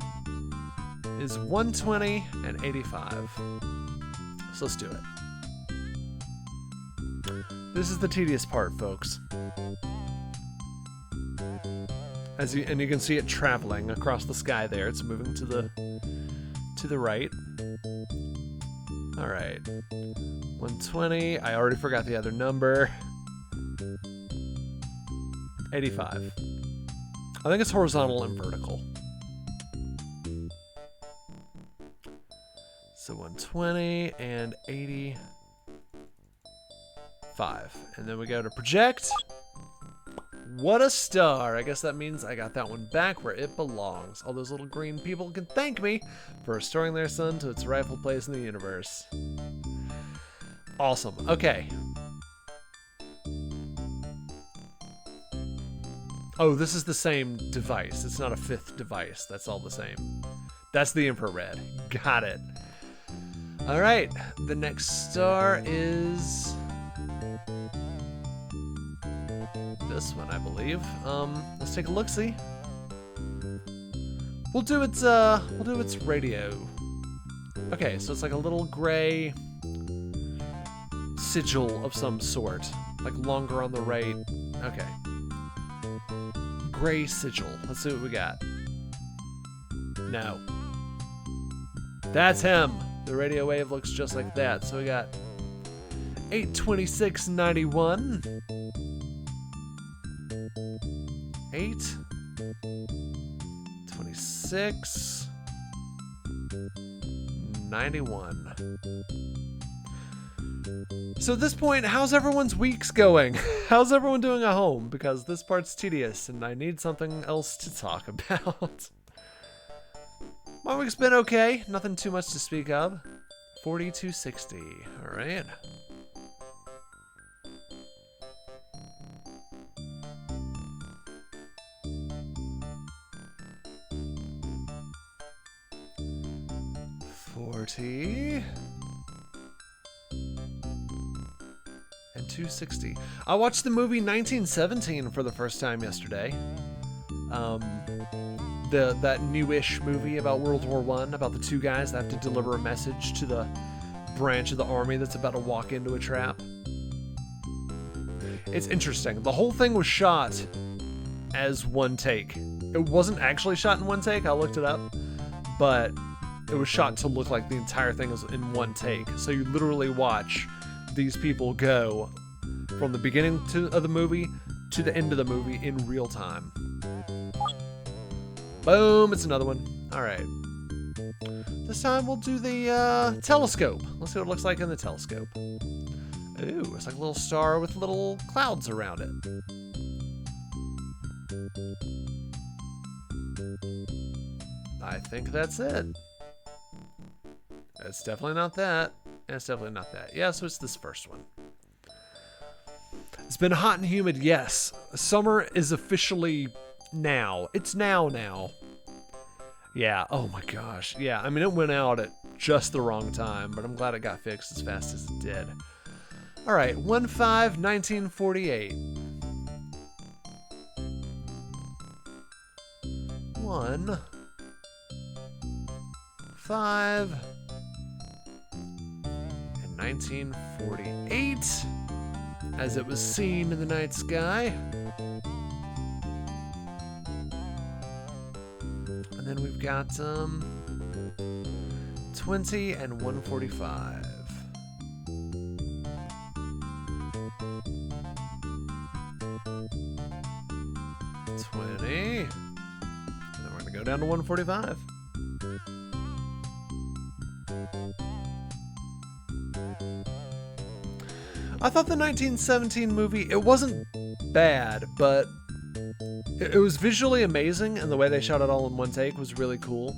is 120 and 85. So let's do it. This is the tedious part, folks. And you can see it traveling across the sky there. It's moving to the right. All right. 120. I already forgot the other number. 85. I think it's horizontal and vertical. So 120 and 85. And then we go to project. What a star. I guess that means I got that one back where it belongs. All those little green people can thank me for restoring their sun to its rightful place in the universe. Awesome. Okay. Oh, this is the same device. It's not a fifth device. That's all the same. That's the infrared. Got it. All right. The next star is this one, I believe. Let's take a look-see. We'll do its radio. Okay, so it's like a little gray sigil of some sort, like longer on the right. Okay. Gray sigil. Let's see what we got. No. That's him. The radio wave looks just like that. So we got 826.91. 826.91. So at this point, how's everyone's weeks going? How's everyone doing at home? Because this part's tedious and I need something else to talk about. My week's been okay. Nothing too much to speak of. 4260. All right. And 260. I watched the movie 1917 for the first time yesterday. That newish movie about World War I, about the two guys that have to deliver a message to the branch of the army that's about to walk into a trap. It's interesting. The whole thing was shot as one take. It wasn't actually shot in one take. I looked it up, but it was shot to look like the entire thing was in one take. So you literally watch these people go from the beginning of the movie to the end of the movie in real time. Boom, it's another one. All right. This time we'll do the telescope. Let's see what it looks like in the telescope. Ooh, it's like a little star with little clouds around it. I think that's it. It's definitely not that. And it's definitely not that. Yeah, so it's this first one. It's been hot and humid, yes. Summer is officially now. It's now. Yeah, oh my gosh. Yeah, I mean, it went out at just the wrong time, but I'm glad it got fixed as fast as it did. All right, 1/5/1948. 1/5/1948, as it was seen in the night sky. And then we've got 20 and 145. 20. And then we're gonna go down to 145. I thought the 1917 movie, it wasn't bad, but it was visually amazing, and the way they shot it all in one take was really cool.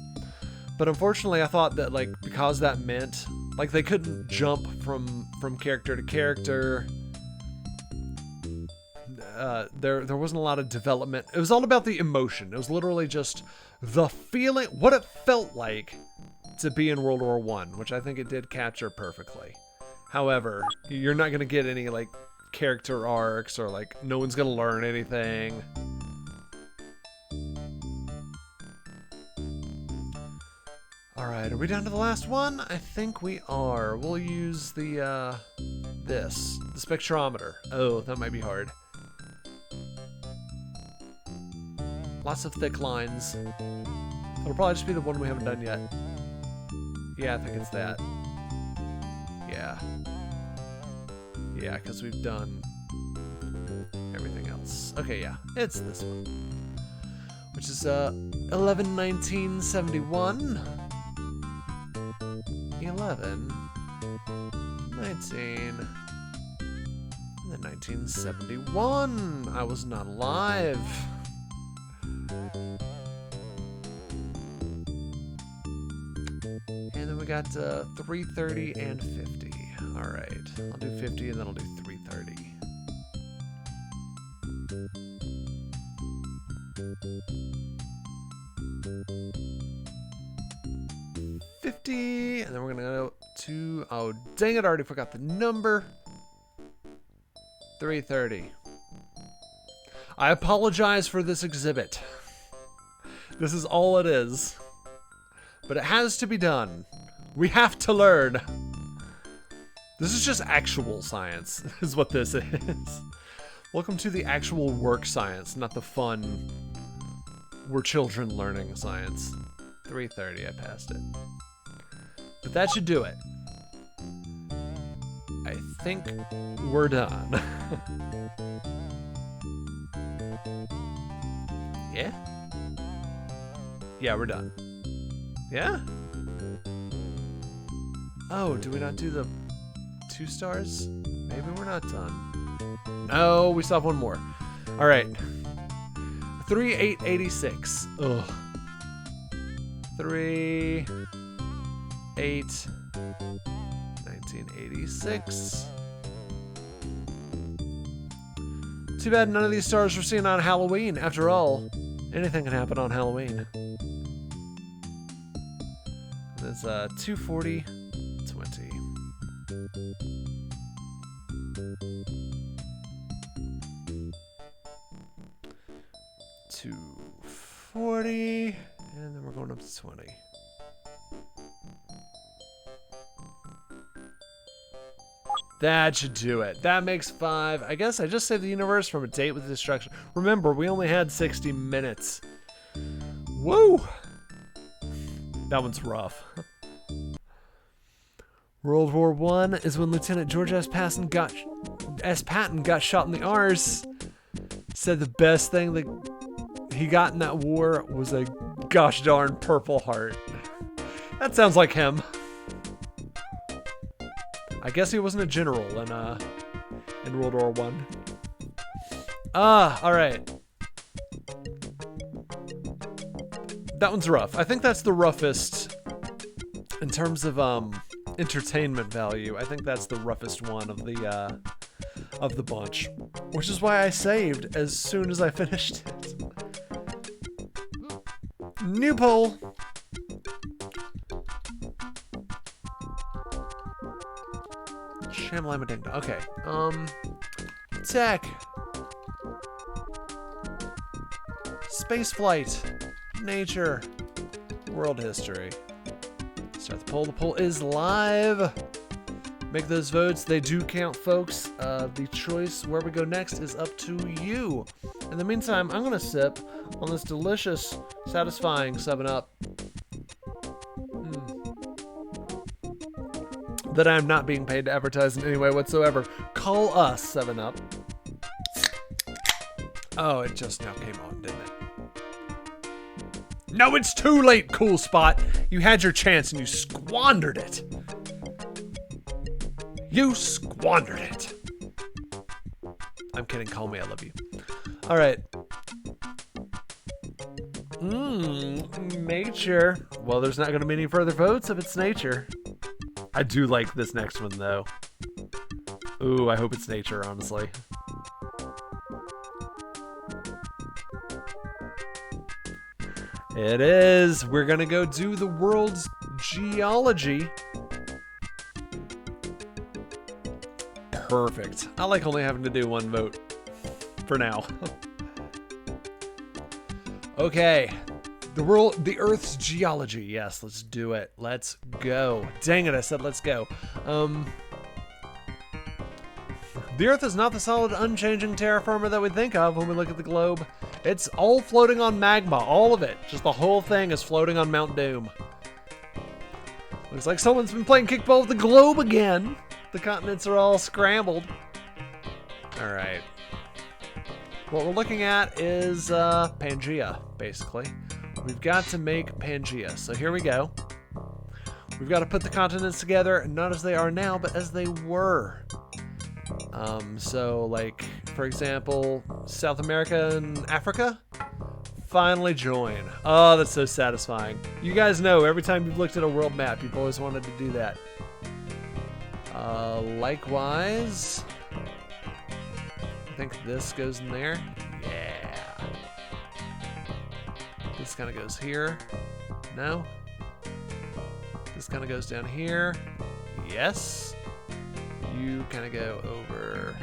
But unfortunately, I thought that, like, because that meant, like, they couldn't jump from character to character. There wasn't a lot of development. It was all about the emotion. It was literally just the feeling, what it felt like to be in World War I, which I think it did capture perfectly. However, you're not going to get any, like, character arcs, or, like, no one's going to learn anything. Alright, are we down to the last one? I think we are. We'll use the spectrometer. Oh, that might be hard. Lots of thick lines. It'll probably just be the one we haven't done yet. Yeah, I think it's that. Yeah. Yeah, because we've done everything else. Okay, yeah, it's this one. Which is 11/19/71. 11/19. And then 1971. I was not alive. And then we got 330 and 50. All right, I'll do 50 and then I'll do 330. And then we're gonna go to, oh dang it, I already forgot the number. 330. I apologize for this exhibit. This is all it is. But it has to be done. We have to learn. This is just actual science, is what this is. Welcome to the actual work science, not the fun, we're children learning science. 330, I passed it. But that should do it. I think we're done. Yeah? Yeah, we're done. Yeah? Oh, do we not do the 2 stars? Maybe we're not done. Oh, we still have one more. All right. 3886. Ugh. 3 8 1986. Too bad none of these stars were seen on Halloween. After all, anything can happen on Halloween. That's 240 20. $240, and then we're going up to 20. That should do it. That makes 5. I guess I just saved the universe from a date with destruction. Remember, we only had 60 minutes. Woo! That one's rough. World War I is when Lieutenant George S. Patton got shot in the arse. Said the best thing that he got in that war was a gosh darn Purple Heart. That sounds like him. I guess he wasn't a general in World War I. All right. That one's rough. I think that's the roughest in terms of entertainment value. I think that's the roughest one of the bunch, which is why I saved as soon as I finished it. New poll. Shamlama ding dong. Okay. Tech. Space flight. Nature. World history. Start the poll. The poll is live. Make those votes. They do count, folks. The choice where we go next is up to you. In the meantime, I'm gonna sip on this delicious, satisfying 7-Up. That I'm not being paid to advertise in any way whatsoever. Call us 7-Up. Oh, it just now came on, didn't it? No, it's too late, Cool Spot. You had your chance and you squandered it. You squandered it. I'm kidding. Call me. I love you. All right. Nature. Well, there's not going to be any further votes if it's nature. I do like this next one, though. Ooh, I hope it's nature, honestly. It is. We're going to go do the world's geology. Perfect. I like only having to do one vote for now. Okay. The Earth's geology. Yes, let's do it. Let's go. Dang it, I said let's go. The Earth is not the solid, unchanging terra firma that we think of when we look at the globe. It's all floating on magma. All of it. Just the whole thing is floating on Mount Doom. Looks like someone's been playing kickball with the globe again. The continents are all scrambled. All right. What we're looking at is Pangea, basically. We've got to make Pangea. So here we go. We've got to put the continents together, not as they are now, but as they were. So, like, for example, South America and Africa finally join. Oh, that's so satisfying. You guys know, every time you've looked at a world map, you've always wanted to do that. Likewise, I think this goes in there. Yeah. This kind of goes here. No. This kind of goes down here. Yes. You kind of go over.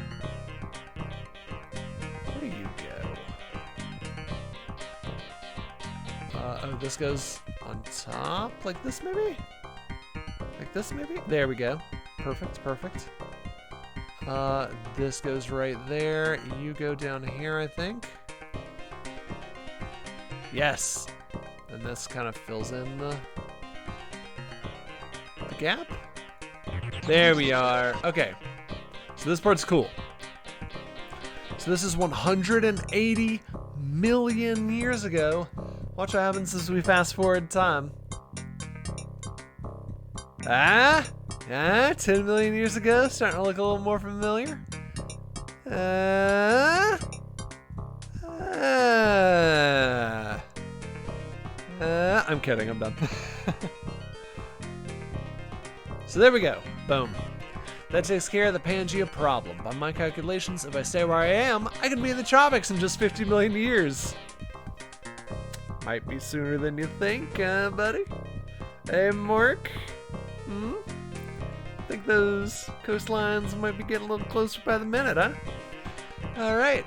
Where do you go? Oh, this goes on top, like this maybe? Like this maybe? There we go. Perfect, perfect. This goes right there. You go down here, I think. Yes. And this kind of fills in the gap. There we are. Okay. So this part's cool. So this is 180 million years ago. Watch what happens as we fast forward time. 10 million years ago, starting to look a little more familiar. I'm kidding, I'm done. So there we go, boom. That takes care of the Pangea problem. By my calculations, if I stay where I am, I can be in the tropics in just 50 million years. Might be sooner than you think, buddy. Hey, Mark. Think those coastlines might be getting a little closer by the minute, huh? Alright.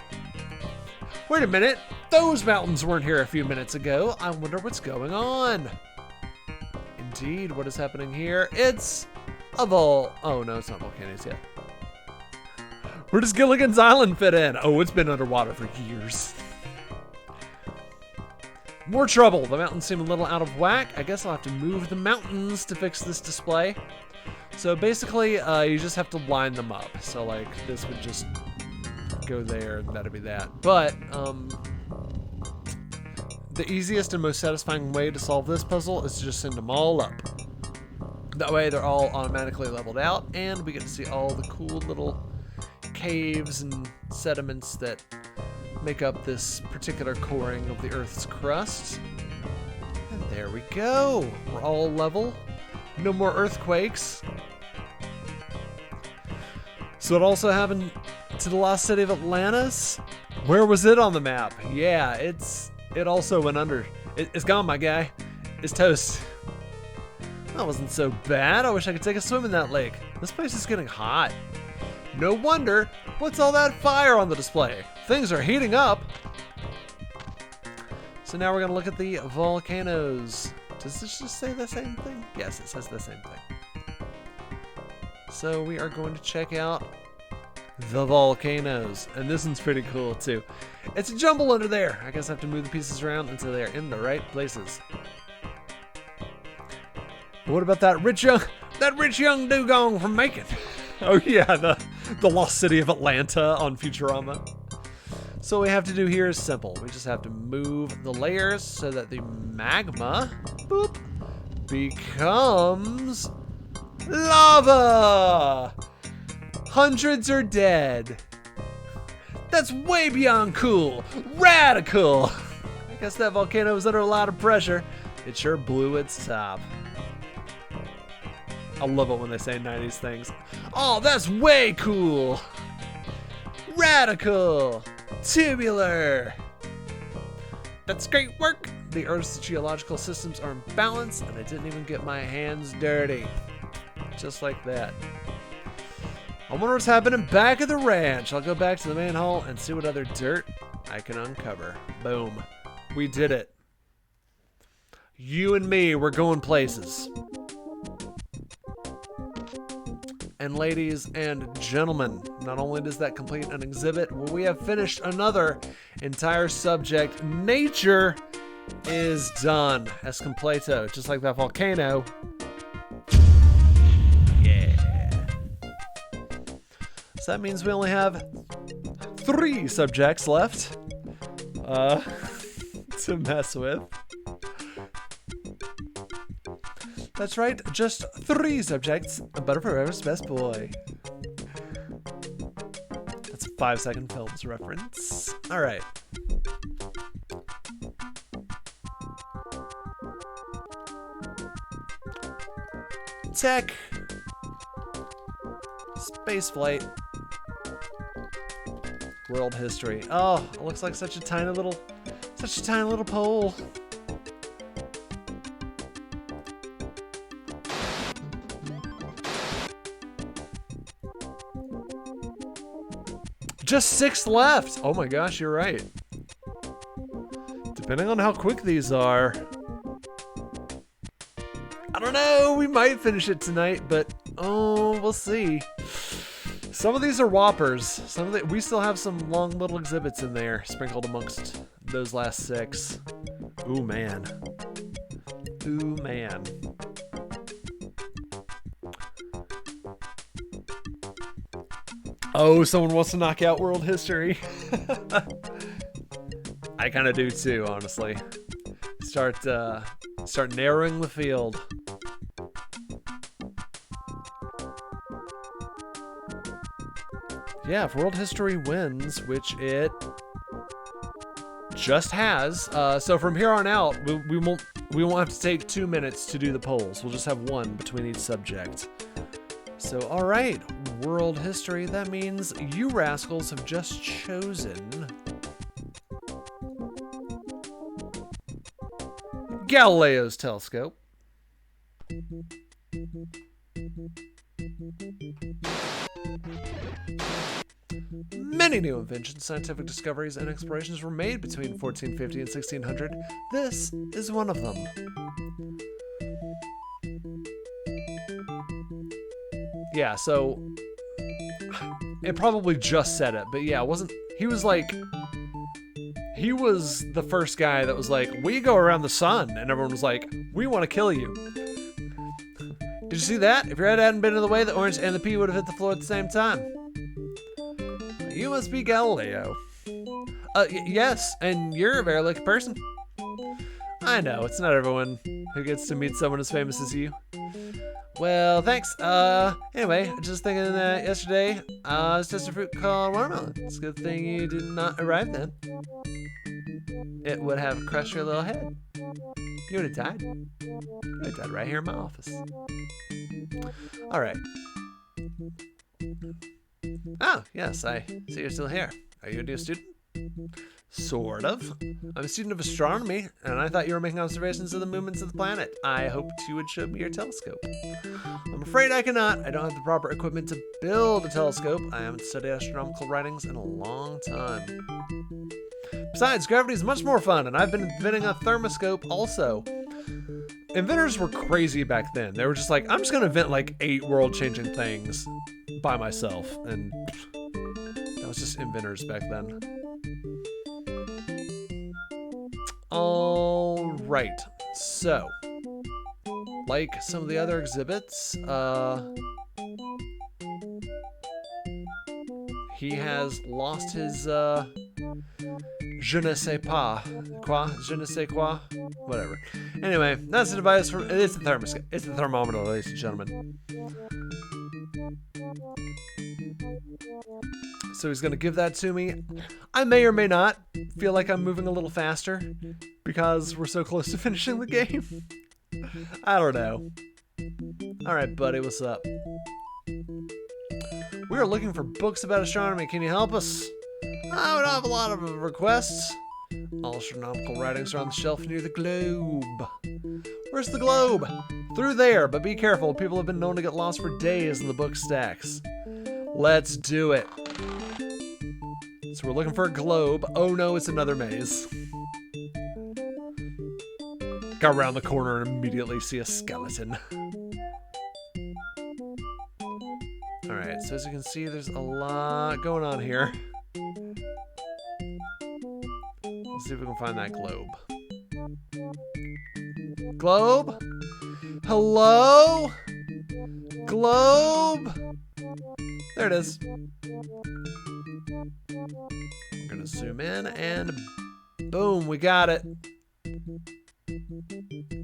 Wait a minute. Those mountains weren't here a few minutes ago. I wonder what's going on. Indeed, what is happening here? It's a oh no, it's not volcanoes yet. Where does Gilligan's Island fit in? Oh, it's been underwater for years. More trouble. The mountains seem a little out of whack. I guess I'll have to move the mountains to fix this display. So basically, you just have to line them up. So like this would just go there and that'd be that. But the easiest and most satisfying way to solve this puzzle is to just send them all up. That way they're all automatically leveled out and we get to see all the cool little caves and sediments that make up this particular coring of the Earth's crust. And there we go. We're all level. No more earthquakes. So what also happened to the lost city of Atlantis? Where was it on the map? Yeah, it also went under. It's gone, my guy. It's toast. That wasn't so bad. I wish I could take a swim in that lake. This place is getting hot. No wonder. What's all that fire on the display? Things are heating up. So now we're gonna look at the volcanoes. Does this just say the same thing? Yes, it says the same thing. So we are going to check out the volcanoes. And this one's pretty cool too. It's a jumble under there. I guess I have to move the pieces around until they're in the right places. What about that rich young dugong from Macon? Oh yeah, the lost city of Atlanta on Futurama. So what we have to do here is simple. We just have to move the layers so that the magma, boop, becomes lava. Hundreds are dead. That's way beyond cool. Radical. I guess that volcano was under a lot of pressure. It sure blew its top. I love it when they say 90s things. Oh, that's way cool. Radical. Tubular. That's great work. The Earth's geological systems are in balance, and I didn't even get my hands dirty. Just like that. I wonder what's happening back at the ranch. I'll go back to the main hall and see what other dirt I can uncover. Boom. We did it. You and me, we're going places. And ladies and gentlemen, not only does that complete an exhibit, well, we have finished another entire subject. Nature is done as completo, just like that volcano. Yeah. So that means we only have 3 subjects left to mess with. That's right, just 3 subjects, but forever's best boy. That's a 5-second films reference. All right. Tech. Spaceflight. World history. Oh, it looks like such a tiny little pole. Just 6 left. Oh my gosh, you're right. Depending on how quick these are. I don't know, we might finish it tonight, but oh, we'll see. Some of these are whoppers. We still have some long little exhibits in there, sprinkled amongst those last 6. Ooh, man. Ooh, man. Oh, someone wants to knock out world history. I kind of do too, honestly. Start narrowing the field. Yeah, if world history wins, which it just has. So from here on out, we won't have to take 2 minutes to do the polls. We'll just have one between each subject. So, all right, world history. That means you rascals have just chosen Galileo's telescope. Many new inventions, scientific discoveries, and explorations were made between 1450 and 1600. This is one of them. Yeah, so it probably just said it, but yeah, it wasn't. He was the first guy that was like, we go around the sun, and everyone was like, we want to kill you. Did you see that? If your head hadn't been in the way, the orange and the pea would have hit the floor at the same time. You must be Galileo. Yes, and you're a very lucky person. I know, it's not everyone who gets to meet someone as famous as you. Well, thanks. Anyway, just thinking that yesterday, it's just a fruit called watermelon. It's a good thing you did not arrive then. It would have crushed your little head. You would have died. You would have died right here in my office. All right. Oh, yes, I see you're still here. Are you a new student? Sort of. I'm a student of astronomy, and I thought you were making observations of the movements of the planet. I hoped you would show me your telescope. I'm afraid I cannot. I don't have the proper equipment to build a telescope. I haven't studied astronomical writings in a long time. Besides, gravity is much more fun, and I've been inventing a thermoscope also. Inventors were crazy back then. They were just like, I'm just going to invent like 8 world-changing things by myself, and that was just inventors back then. All right, so like some of the other exhibits, he has lost his je ne sais pas quoi, je ne sais quoi, whatever. Anyway, that's the device for it's the thermoscope. It's the thermometer, ladies and gentlemen. So he's gonna give that to me. I may or may not feel like I'm moving a little faster because we're so close to finishing the game. I don't know. All right, buddy, what's up? We are looking for books about astronomy. Can you help us? I don't have a lot of requests. All astronomical writings are on the shelf near the globe. Where's the globe? Through there, but be careful. People have been known to get lost for days in the book stacks. Let's do it. So we're looking for a globe. Oh no, it's another maze. Got around the corner and immediately see a skeleton. Alright, so as you can see, there's a lot going on here. Let's see if we can find that globe. Globe? Hello? Globe? There it is. I'm gonna zoom in and boom, we got it.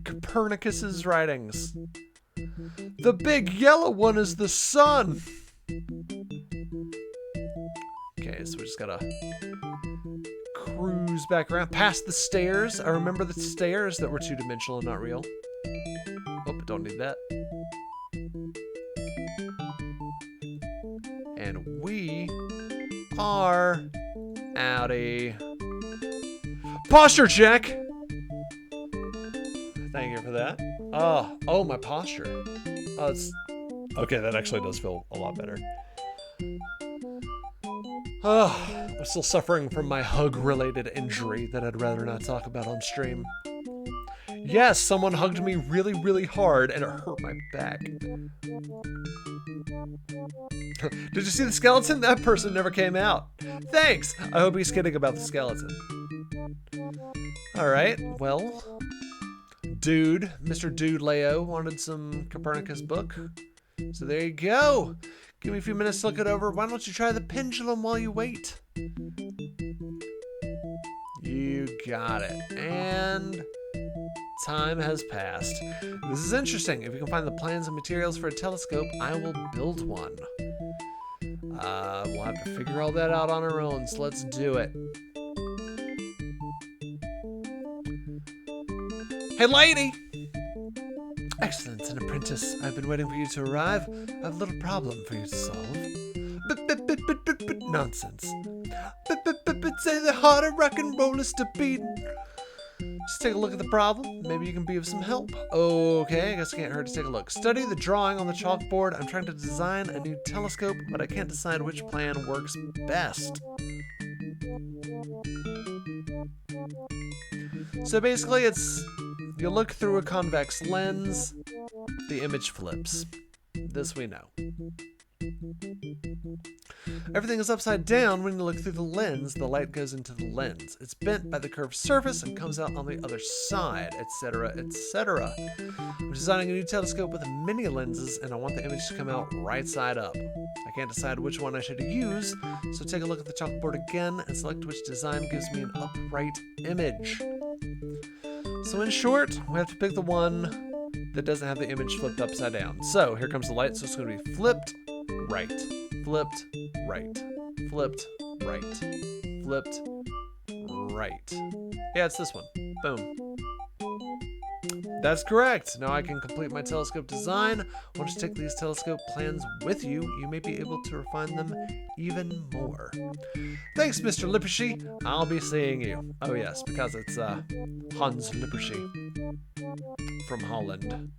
Copernicus's writings. The big yellow one is the sun. Okay, so we just gotta cruise back around past the stairs. I remember the stairs that were 2-dimensional and not real. Oh, don't need that. And we are outie. Posture check. Thank you for that. Oh, my posture. Oh, it's okay. That actually does feel a lot better. Oh, I'm still suffering from my hug-related injury that I'd rather not talk about on stream. Yes, someone hugged me really, really hard, and it hurt my back. Did you see the skeleton? That person never came out. Thanks! I hope he's kidding about the skeleton. Alright, well... Mr. Dude Leo wanted some Copernicus book. So there you go. Give me a few minutes to look it over. Why don't you try the pendulum while you wait? You got it. And time has passed. This is interesting. If you can find the plans and materials for a telescope, I will build one. We'll have to figure all that out on our own, so let's do it. Hey, lady! Excellent, an apprentice. I've been waiting for you to arrive. I have a little problem for you to solve. Nonsense. Say the heart of rock and roll is to beat. Just take a look at the problem. Maybe you can be of some help. Okay, I guess it can't hurt to take a look. Study the drawing on the chalkboard. I'm trying to design a new telescope, but I can't decide which plan works best. So basically it's, you look through a convex lens, the image flips. This we know. Everything is upside down when you look through the lens. The light goes into the lens. It's bent by the curved surface and comes out on the other side, etc., etc. I'm designing a new telescope with many lenses, and I want the image to come out right side up. I can't decide which one I should use, so take a look at the chalkboard again and select which design gives me an upright image. So in short, we have to pick the one that doesn't have the image flipped upside down. So here comes the light, so it's going to be flipped, right, flipped, right, flipped, right, flipped, right. Yeah, it's this one. Boom. That's correct. Now I can complete my telescope design. Once you take these telescope plans with you, you may be able to refine them even more. Thanks, Mr. Lippershy. I'll be seeing you. Oh yes, because it's Hans Lippershy from Holland.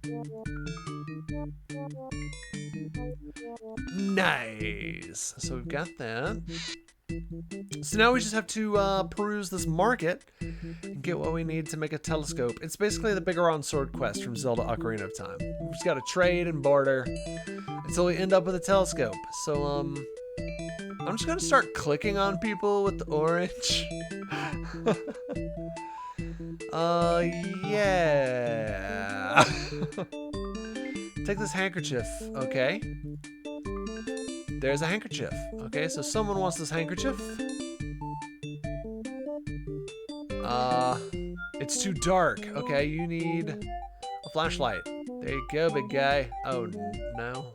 Nice. So we've got that. So now we just have to peruse this market and get what we need to make a telescope. It's basically the Bigoron Sword quest from Zelda Ocarina of Time. We've just got to trade and barter until we end up with a telescope. So I'm just gonna start clicking on people with the orange. Yeah. Take this handkerchief, okay? There's a handkerchief. Okay, so someone wants this handkerchief. It's too dark. Okay, you need a flashlight. There you go, big guy. Oh, no.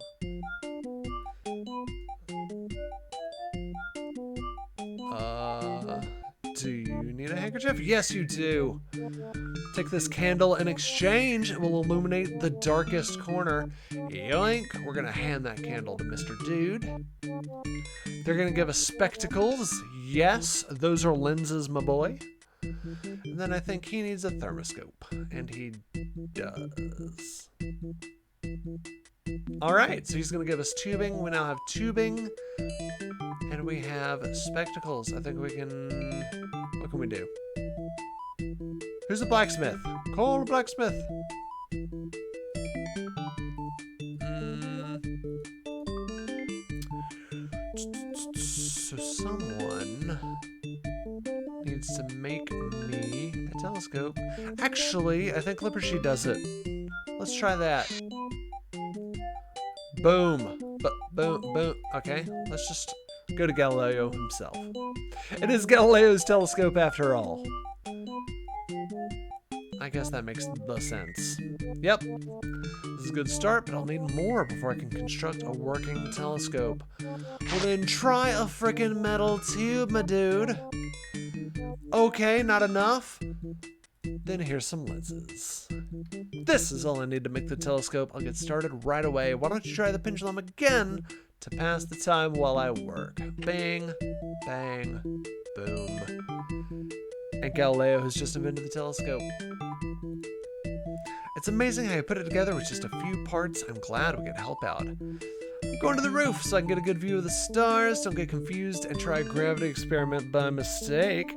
Do you need a handkerchief? Yes, you do. Take this candle in exchange. It will illuminate the darkest corner. Yoink. We're going to hand that candle to Mr. Dude. They're going to give us spectacles. Yes, those are lenses, my boy. And then I think he needs a thermoscope. And he does. All right, so he's going to give us tubing. We now have tubing. And we have spectacles. I think we can... What can we do? Who's the blacksmith? Call the blacksmith. So someone needs to make me a telescope. Actually, I think Lippershy does it. Let's try that. Boom. Boom, boom. Okay, let's just go to Galileo himself. It is Galileo's telescope after all. I guess that makes the sense. Yep. This is a good start, but I'll need more before I can construct a working telescope. Well then try a frickin' metal tube, my dude. Okay, not enough? Then here's some lenses. This is all I need to make the telescope. I'll get started right away. Why don't you try the pendulum again to pass the time while I work? Bang, bang, boom. And Galileo has just invented the telescope. It's amazing how you put it together with just a few parts. I'm glad we could help out. I'm going to the roof so I can get a good view of the stars. Don't get confused and try a gravity experiment by mistake.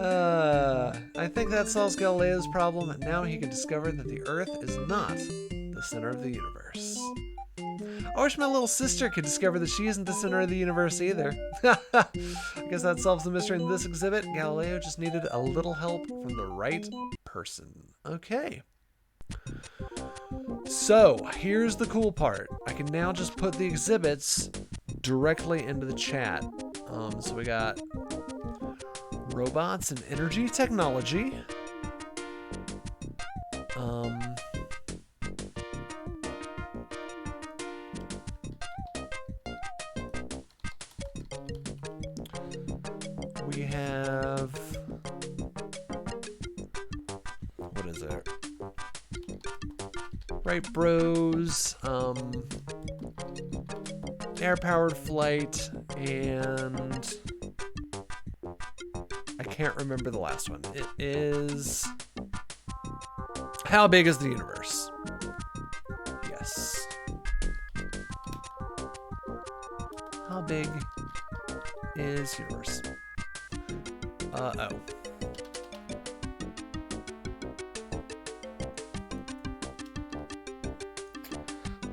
I think that solves Galileo's problem. Now he can discover that the Earth is not the center of the universe. I wish my little sister could discover that she isn't the center of the universe either. I guess that solves the mystery in this exhibit. Galileo just needed a little help from the right person. Okay. So here's the cool part. I can now just put the exhibits directly into the chat. So we got robots and energy technology. We have, what is it? Right Bros, air-powered flight, and I can't remember the last one. It is, how big is the universe? Yes. How big is universe? Oh.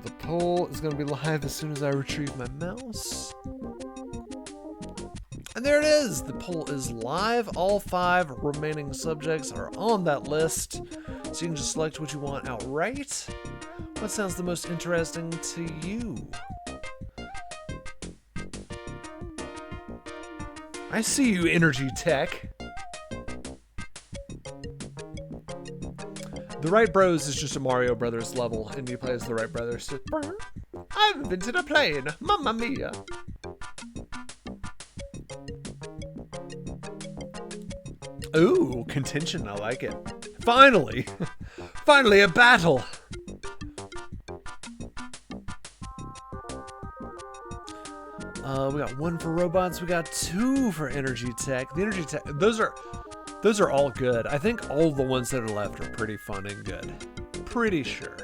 The poll is going to be live as soon as I retrieve my mouse. And there it is. The poll is live. All 5 remaining subjects are on that list. So you can just select what you want outright. What sounds the most interesting to you? I see you, energy tech. The Wright Bros is just a Mario Brothers level, and you play as the Wright Brothers. I've invented a plane, mamma mia. Ooh, contention, I like it. Finally! Finally a battle! We got 1 for robots. We got 2 for energy tech. The energy tech, those are all good. I think all the ones that are left are pretty fun and good. Pretty sure.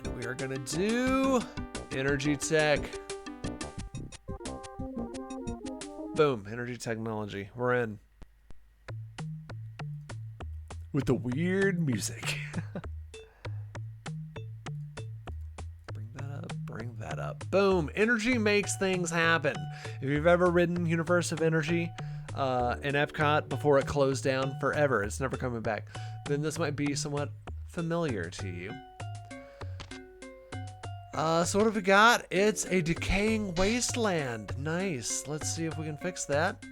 And we are gonna do energy tech. Boom, energy technology. We're in. With the weird music. Bring that up. Boom. Energy makes things happen. If you've ever ridden Universe of Energy in Epcot before it closed down forever, it's never coming back, then this might be somewhat familiar to you. So what have we got? It's a decaying wasteland. Nice. Let's see if we can fix that.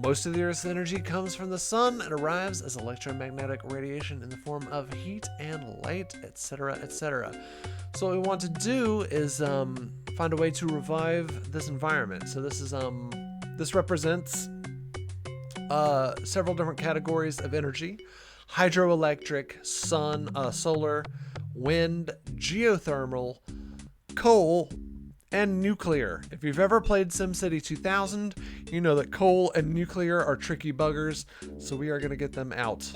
Most of the Earth's energy comes from the sun and arrives as electromagnetic radiation in the form of heat and light, etc., etc. So what we want to do is find a way to revive this environment. So this is this represents several different categories of energy: hydroelectric, sun, solar, wind, geothermal, coal, and nuclear. If you've ever played SimCity 2000, you know that coal and nuclear are tricky buggers, so we are going to get them out.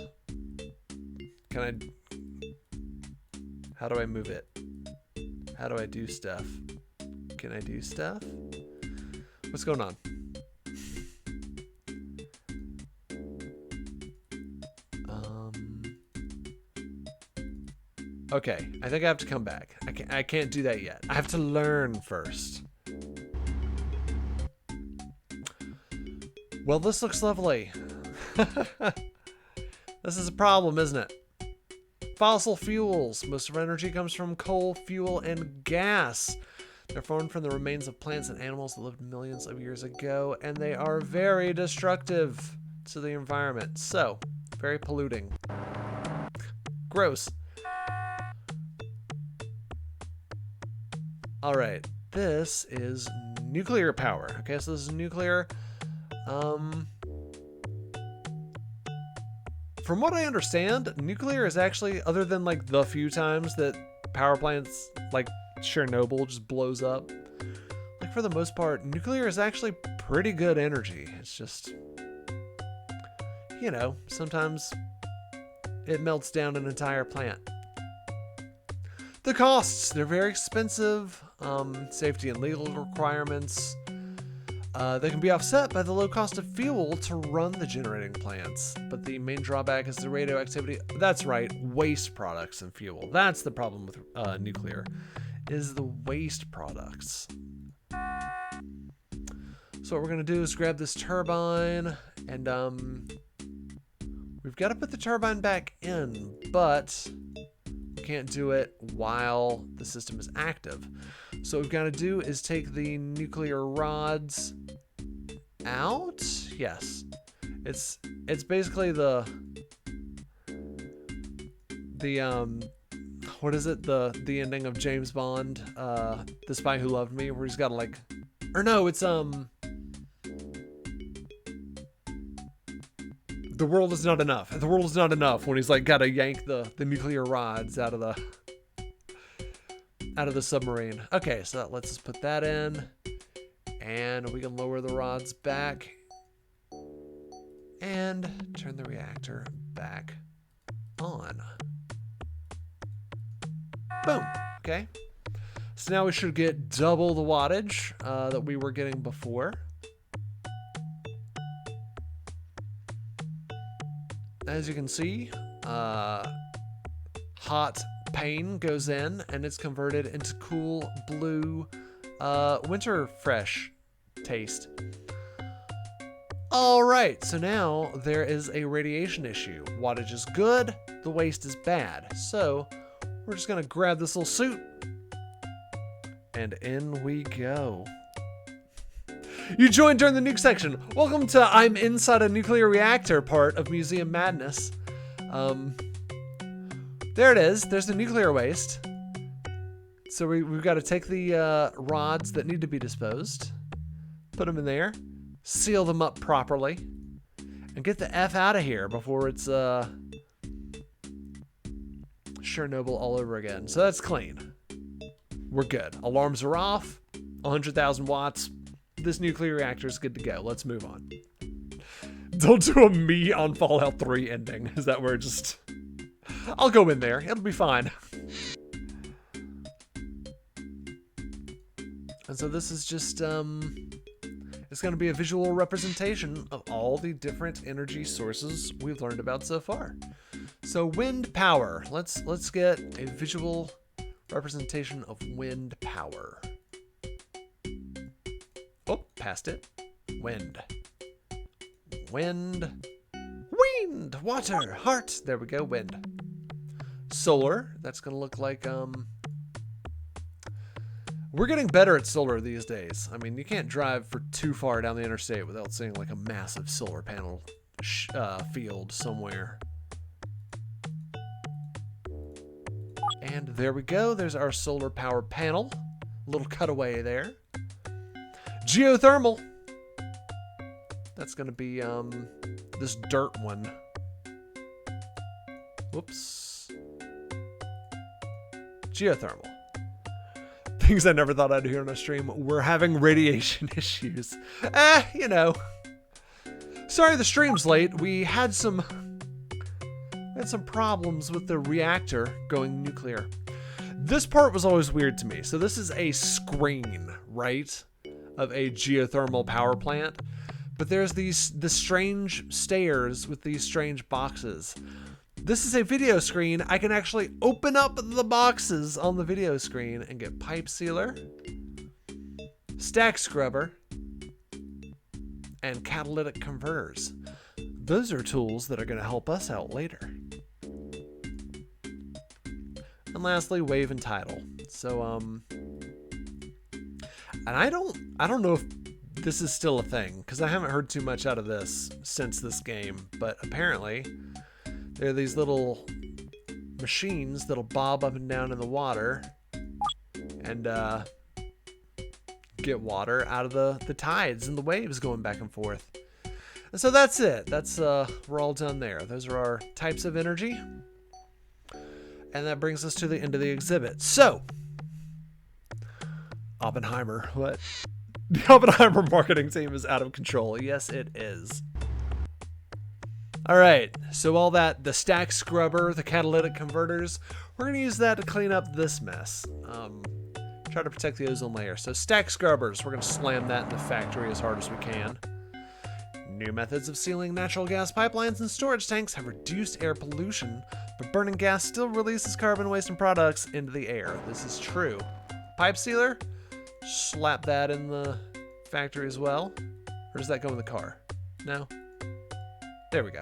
How do I move it? How do I do stuff? Can I do stuff? What's going on? Okay, I think I have to come back. I can't do that yet. I have to learn first. Well, this looks lovely. This is a problem, isn't it? Fossil fuels. Most of our energy comes from coal, fuel, and gas. They're formed from the remains of plants and animals that lived millions of years ago, and they are very destructive to the environment. So, very polluting. Gross. All right, this is nuclear power. Okay, so this is nuclear. From what I understand, nuclear is actually, other than like the few times that power plants like Chernobyl just blows up, like for the most part, nuclear is actually pretty good energy. It's just, you know, sometimes it melts down an entire plant. The costs, they're very expensive. Safety and legal requirements. They can be offset by the low cost of fuel to run the generating plants. But the main drawback is the radioactivity. That's right, waste products and fuel. That's the problem with nuclear, is the waste products. So what we're gonna do is grab this turbine, and we've got to put the turbine back in, but we can't do it while the system is active. So what we've got to do is take the nuclear rods out. Yes, it's basically the what is it, the ending of James Bond, The Spy Who Loved Me, where he's got to like, or no, it's The World Is Not Enough. The World Is Not Enough, when he's like got to yank the nuclear rods out of the submarine. Okay, so that lets us put that in, and we can lower the rods back and turn the reactor back on. Boom. Okay. So now we should get double the wattage that we were getting before. As you can see, hot pain goes in, and it's converted into cool blue winter fresh taste. All right, so now there is a radiation issue. Wattage is good, the waste is bad. So we're just gonna grab this little suit, and in we go. You joined during the nuke section. Welcome to I'm Inside a Nuclear Reactor part of Museum Madness. There it is. There's the nuclear waste. So we've got to take the rods that need to be disposed, put them in there, seal them up properly, and get the F out of here before it's Chernobyl all over again. So that's clean. We're good. Alarms are off. 100,000 watts. This nuclear reactor is good to go. Let's move on. Don't do a me on Fallout 3 ending. Is that where just... I'll go in there. It'll be fine. And so this is just, it's going to be a visual representation of all the different energy sources we've learned about so far. So wind power. Let's get a visual representation of wind power. Oh, past it. Wind. Wind. Wind. Water. Heart. There we go. Wind. Solar. That's going to look like, we're getting better at solar these days. I mean, you can't drive for too far down the interstate without seeing like a massive solar panel field somewhere. And there we go. There's our solar power panel. A little cutaway there. Geothermal. That's going to be this dirt one. Whoops. Geothermal. Things I never thought I'd hear on a stream. We're having radiation issues. You know. Sorry the stream's late. We had some problems with the reactor going nuclear. This part was always weird to me. So this is a screen, right, of a geothermal power plant. But there's the strange stairs with these strange boxes. This is a video screen. I can actually open up the boxes on the video screen and get pipe sealer, stack scrubber, and catalytic converters. Those are tools that are going to help us out later. And lastly, wave and tidal. So, and I don't know if this is still a thing, because I haven't heard too much out of this since this game, but apparently there are these little machines that'll bob up and down in the water and get water out of the tides and the waves going back and forth. And so that's it. That's we're all done there. Those are our types of energy. And that brings us to the end of the exhibit. So, Oppenheimer, what? The Oppenheimer marketing team is out of control. Yes, it is. All right, so all that, the stack scrubber, the catalytic converters, we're going to use that to clean up this mess. Try to protect the ozone layer. So stack scrubbers, we're going to slam that in the factory as hard as we can. New methods of sealing natural gas pipelines and storage tanks have reduced air pollution, but burning gas still releases carbon waste and products into the air. This is true. Pipe sealer, slap that in the factory as well. Or does that go in the car? No? There we go.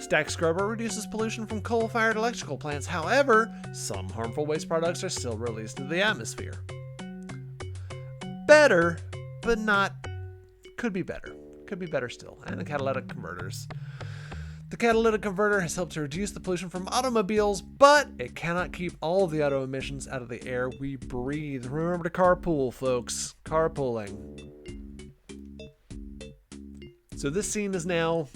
Stack scrubber reduces pollution from coal-fired electrical plants. However, some harmful waste products are still released into the atmosphere. Better, but not... Could be better. Could be better still. And the catalytic converters. The catalytic converter has helped to reduce the pollution from automobiles, but it cannot keep all of the auto emissions out of the air we breathe. Remember to carpool, folks. Carpooling. So this scene is now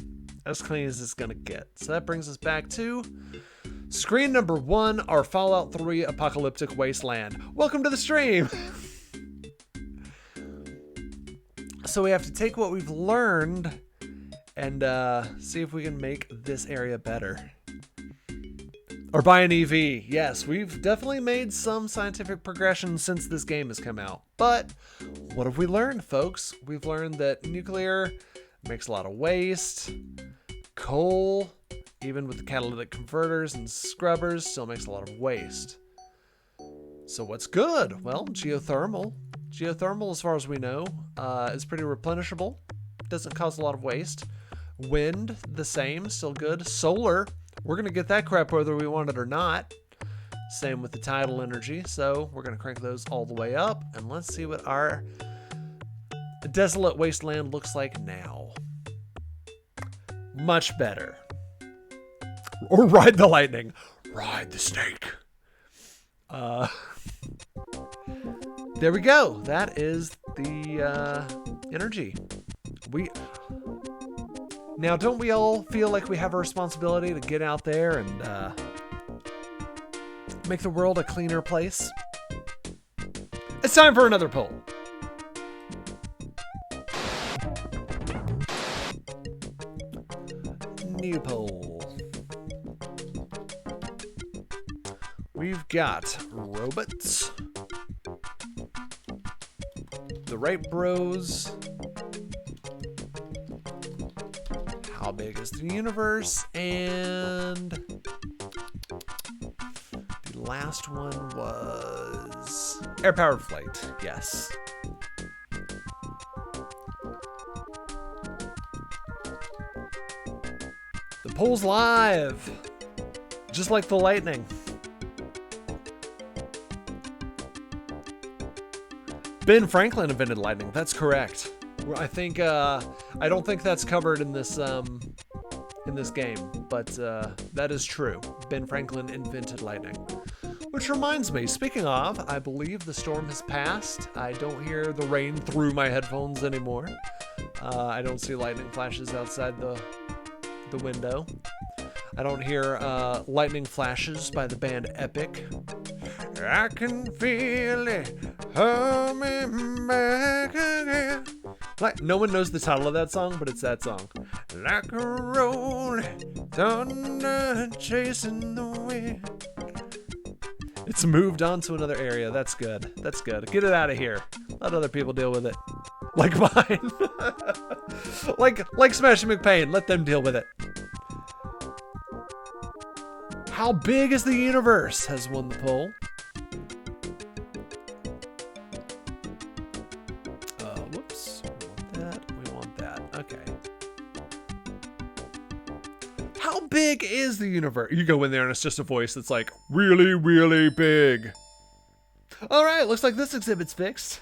as clean as it's gonna get. So that brings us back to screen number 1, our Fallout 3 apocalyptic wasteland. Welcome to the stream. So we have to take what we've learned and see if we can make this area better. Or buy an EV. Yes, we've definitely made some scientific progression since this game has come out. But what have we learned, folks? We've learned that nuclear makes a lot of waste. Coal, even with the catalytic converters and scrubbers, still makes a lot of waste. So what's good? Well, geothermal. Geothermal, as far as we know, is pretty replenishable. Doesn't cause a lot of waste. Wind, the same, still good. Solar, we're going to get that crap whether we want it or not. Same with the tidal energy, so we're going to crank those all the way up. And let's see what our desolate wasteland looks like now. Much better. Or ride the lightning. Ride the snake. There we go. That is the energy. Now, don't we all feel like we have a responsibility to get out there and make the world a cleaner place? It's time for another poll. New poll. We've got robots, the right bros, how big is the universe, and the last one was air-powered flight. Yes. The poll's live, just like the lightning. Ben Franklin invented lightning. That's correct. I think I don't think that's covered in this game, but that is true. Ben Franklin invented lightning. Which reminds me, speaking of, I believe the storm has passed. I don't hear the rain through my headphones anymore. I don't see lightning flashes outside the window. I don't hear lightning flashes by the band Epic. I can feel it coming back again. Like, no one knows the title of that song, but it's that song. Like a rolling thunder chasing the wind. It's moved on to another area. That's good. That's good. Get it out of here. Let other people deal with it. Like mine. like Smashing McPain. Let them deal with it. How big is the universe has won the poll. Whoops. We want that. Okay. How big is the universe? You go in there and it's just a voice that's like, really, really big. All right, looks like this exhibit's fixed.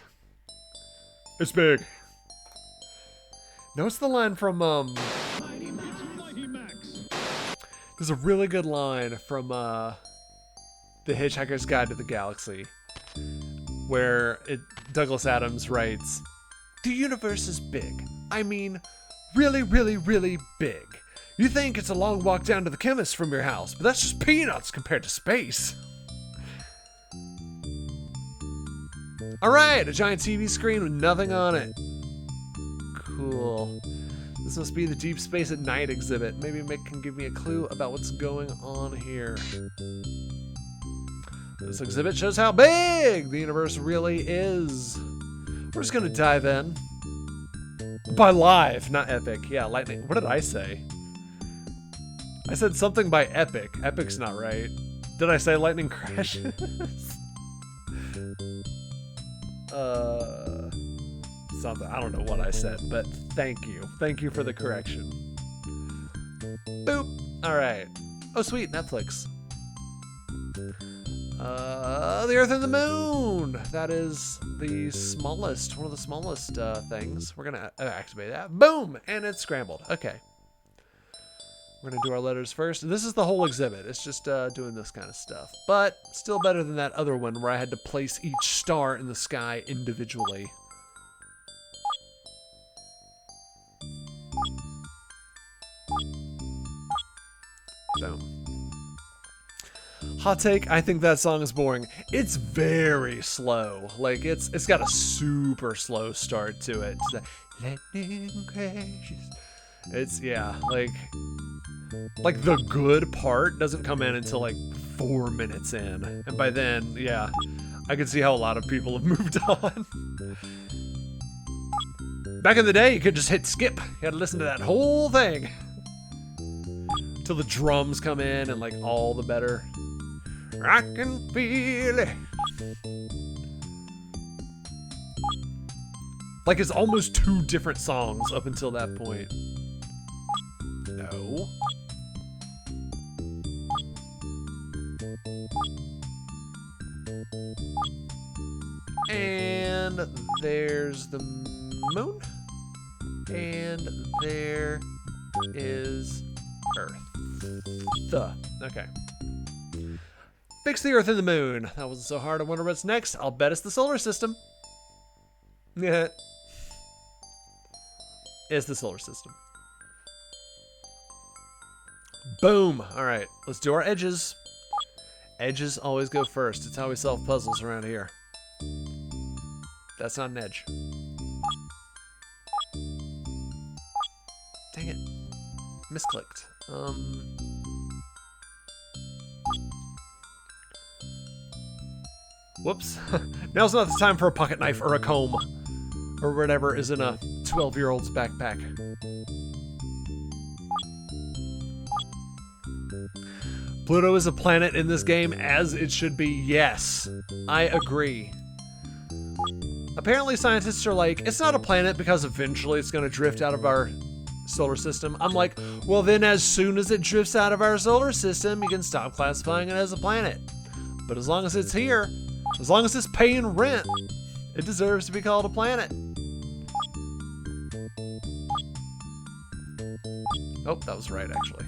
It's big. Notice the line from, there's a really good line from, The Hitchhiker's Guide to the Galaxy, where Douglas Adams writes, "The universe is big. I mean, really, really, really big. You think it's a long walk down to the chemist from your house, but that's just peanuts compared to space." All right, a giant TV screen with nothing on it. Cool. This must be the Deep Space at Night exhibit. Maybe Mick can give me a clue about what's going on here. This exhibit shows how big the universe really is. We're just gonna dive in. By live, not epic. Yeah, lightning. What did I say? I said something by epic. Epic's not right. Did I say lightning crashes? something. I don't know what I said, but thank you. Thank you for the correction. Boop. All right. Oh, sweet. Netflix. The Earth and the Moon. That is the smallest, one of the smallest things. We're gonna activate that. Boom, and it's scrambled. Okay. We're gonna do our letters first. This is the whole exhibit. It's just doing this kind of stuff, but still better than that other one where I had to place each star in the sky individually. Boom. Hot take, I think that song is boring. It's very slow. Like, it's got a super slow start to it. It's lightning crashes. It's, yeah, like the good part doesn't come in until like 4 minutes in. And by then, yeah, I can see how a lot of people have moved on. Back in the day, you could just hit skip. You had to listen to that whole thing. Till the drums come in and like all the better. I can feel it. Like it's almost 2 different songs up until that point. No. And there's the moon. And there is Earth. Okay. Fix the Earth and the Moon. That wasn't so hard. I wonder what's next. I'll bet it's the solar system. Yeah. It's the solar system. Boom. All right. Let's do our edges. Edges always go first. It's how we solve puzzles around here. That's not an edge. Dang it. Misclicked. Whoops. Now's not the time for a pocket knife or a comb. Or whatever is in a 12-year-old's backpack. Pluto is a planet in this game, as it should be. Yes, I agree. Apparently scientists are like, it's not a planet because eventually it's going to drift out of our solar system. I'm like, well then as soon as it drifts out of our solar system, you can stop classifying it as a planet. But as long as it's here, as long as it's paying rent, it deserves to be called a planet. Oh, that was right, actually.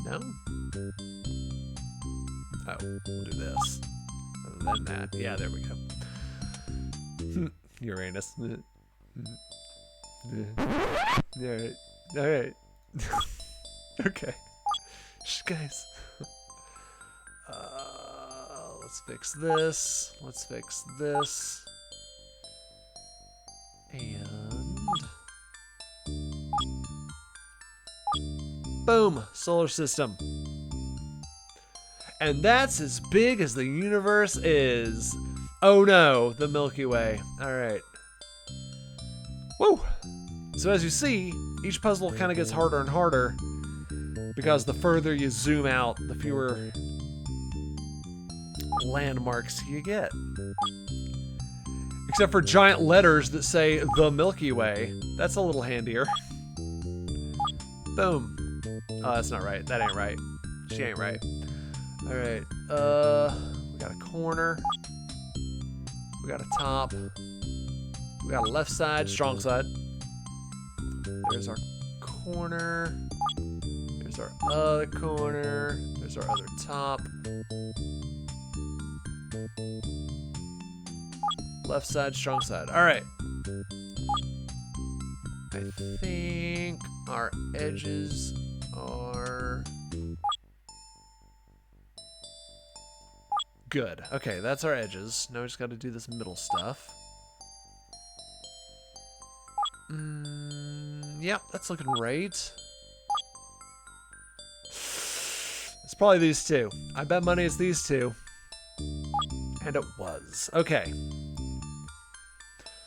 No? Oh, we'll do this. And then that. Yeah, there we go. Uranus. Alright. Alright. Okay. Shh, guys. Let's fix this. Let's fix this. And boom, solar system. And that's as big as the universe is. Oh no, the Milky Way. All right. Woo. So as you see, each puzzle kind of gets harder and harder because the further you zoom out, the fewer landmarks you get. Except for giant letters that say the Milky Way. That's a little handier. Boom. Oh, that's not right. That ain't right. She ain't right. All right. We got a corner. We got a top. We got a left side, strong side. There's our corner. There's our other corner. There's our other top. Left side, strong side. All right. I think our edges are good. Okay, that's our edges. Now we just got to do this middle stuff. Yep, that's looking right. It's probably these two. I bet money it's these two. And it was. Okay.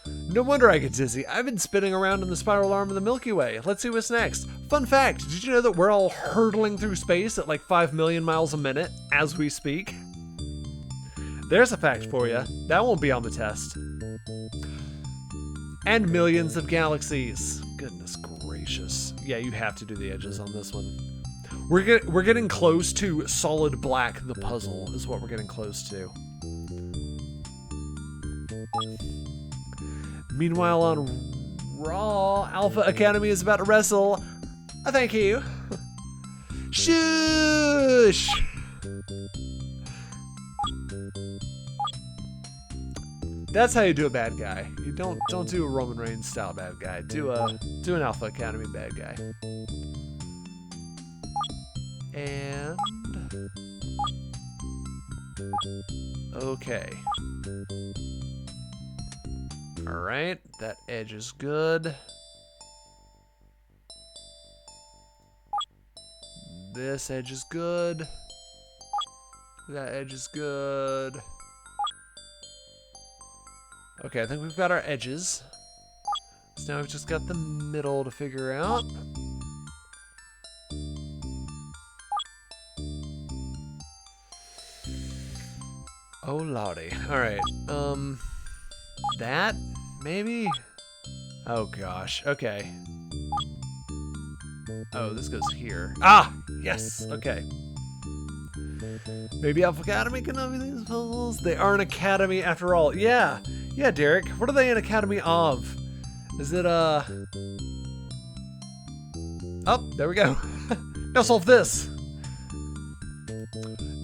No wonder I get dizzy. I've been spinning around in the spiral arm of the Milky Way. Let's see what's next. Fun fact, did you know that we're all hurtling through space at like 5 million miles a minute as we speak? There's a fact for you. That won't be on the test. And millions of galaxies. Goodness gracious. Yeah, you have to do the edges on this one. We're getting close to solid black. The puzzle is what we're getting close to. Meanwhile, on Raw, Alpha Academy is about to wrestle. Thank you. Shush. That's how you do a bad guy. You don't do a Roman Reigns style bad guy. Do an Alpha Academy bad guy. And okay. All right, that edge is good. This edge is good. That edge is good. Okay, I think we've got our edges. So now we've just got the middle to figure out. Oh lordy. Alright. That? Maybe? Oh gosh. Okay. Oh, this goes here. Ah! Yes! Okay. Maybe Alpha Academy can help me these puzzles? They are an academy after all. Yeah! Yeah, Derek. What are they an academy of? Is it, Oh, there we go. Now solve this!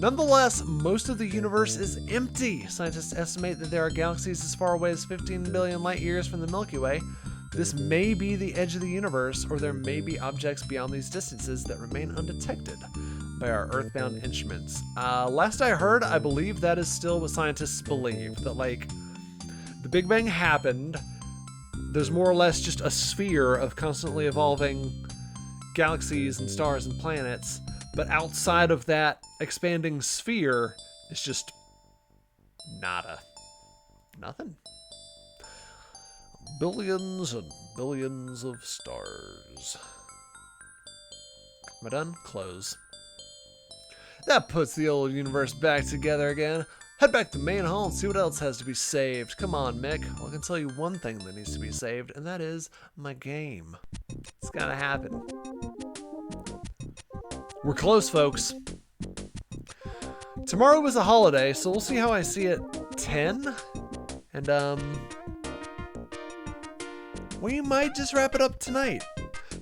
Nonetheless, most of the universe is empty. Scientists estimate that there are galaxies as far away as 15 billion light years from the Milky Way. This may be the edge of the universe, or there may be objects beyond these distances that remain undetected by our earthbound instruments. Last I heard, I believe that is still what scientists believe. That, like, the Big Bang happened. There's more or less just a sphere of constantly evolving galaxies and stars and planets. But outside of that expanding sphere, it's just nada. Nothing. Billions and billions of stars. Am I done? Close. That puts the old universe back together again. Head back to the main hall and see what else has to be saved. Come on, Mick. Well, I can tell you one thing that needs to be saved, and that is my game. It's gotta happen. We're close, folks. Tomorrow is a holiday, so we'll see how I see it 10. And, we might just wrap it up tonight.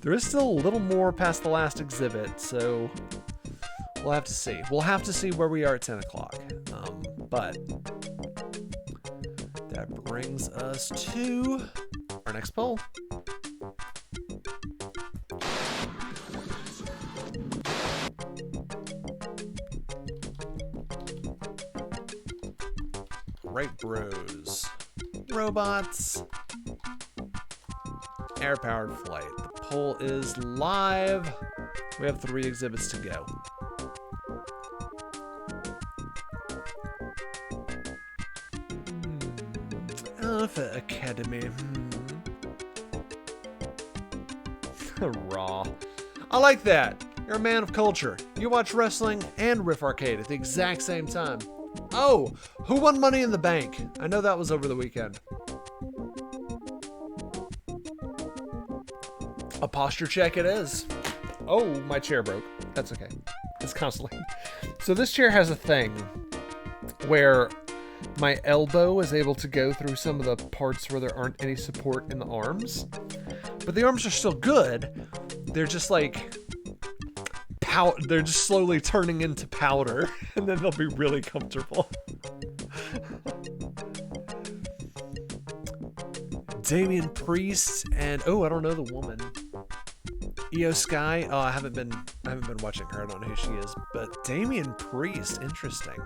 There is still a little more past the last exhibit, so we'll have to see. We'll have to see where we are at 10 o'clock. But that brings us to our next poll. Right, bros. Robots. Air-powered flight. The poll is live. We have 3 exhibits to go. Alpha Academy. Raw. I like that. You're a man of culture. You watch wrestling and Riff Arcade at the exact same time. Oh, who won Money in the Bank? I know that was over the weekend. A posture check it is. Oh, my chair broke. That's okay. It's constantly. So this chair has a thing where my elbow is able to go through some of the parts where there aren't any support in the arms. But the arms are still good. They're just like they're just slowly turning into powder, and then they'll be really comfortable. Damian Priest and I don't know the woman. Io Sky. Oh, I haven't been watching her. I don't know who she is, but Damian Priest, interesting.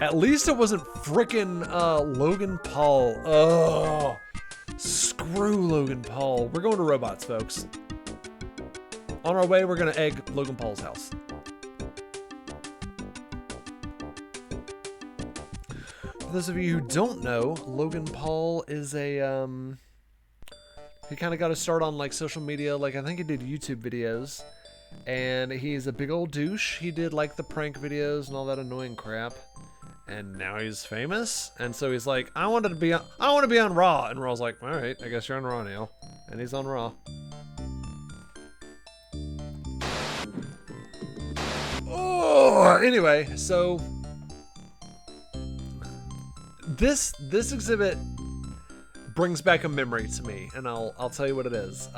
At least it wasn't frickin' Logan Paul. Oh, screw Logan Paul. We're going to robots, folks. On our way, we're going to egg Logan Paul's house. For those of you who don't know, Logan Paul is a, he kind of got to start on, like, social media. Like, I think he did YouTube videos. And he's a big old douche. He did like the prank videos and all that annoying crap. And now he's famous. And so he's like, I want to be on Raw. And Raw's like, all right, I guess you're on Raw now. And he's on Raw. Oh, anyway, so this exhibit brings back a memory to me, and I'll tell you what it is.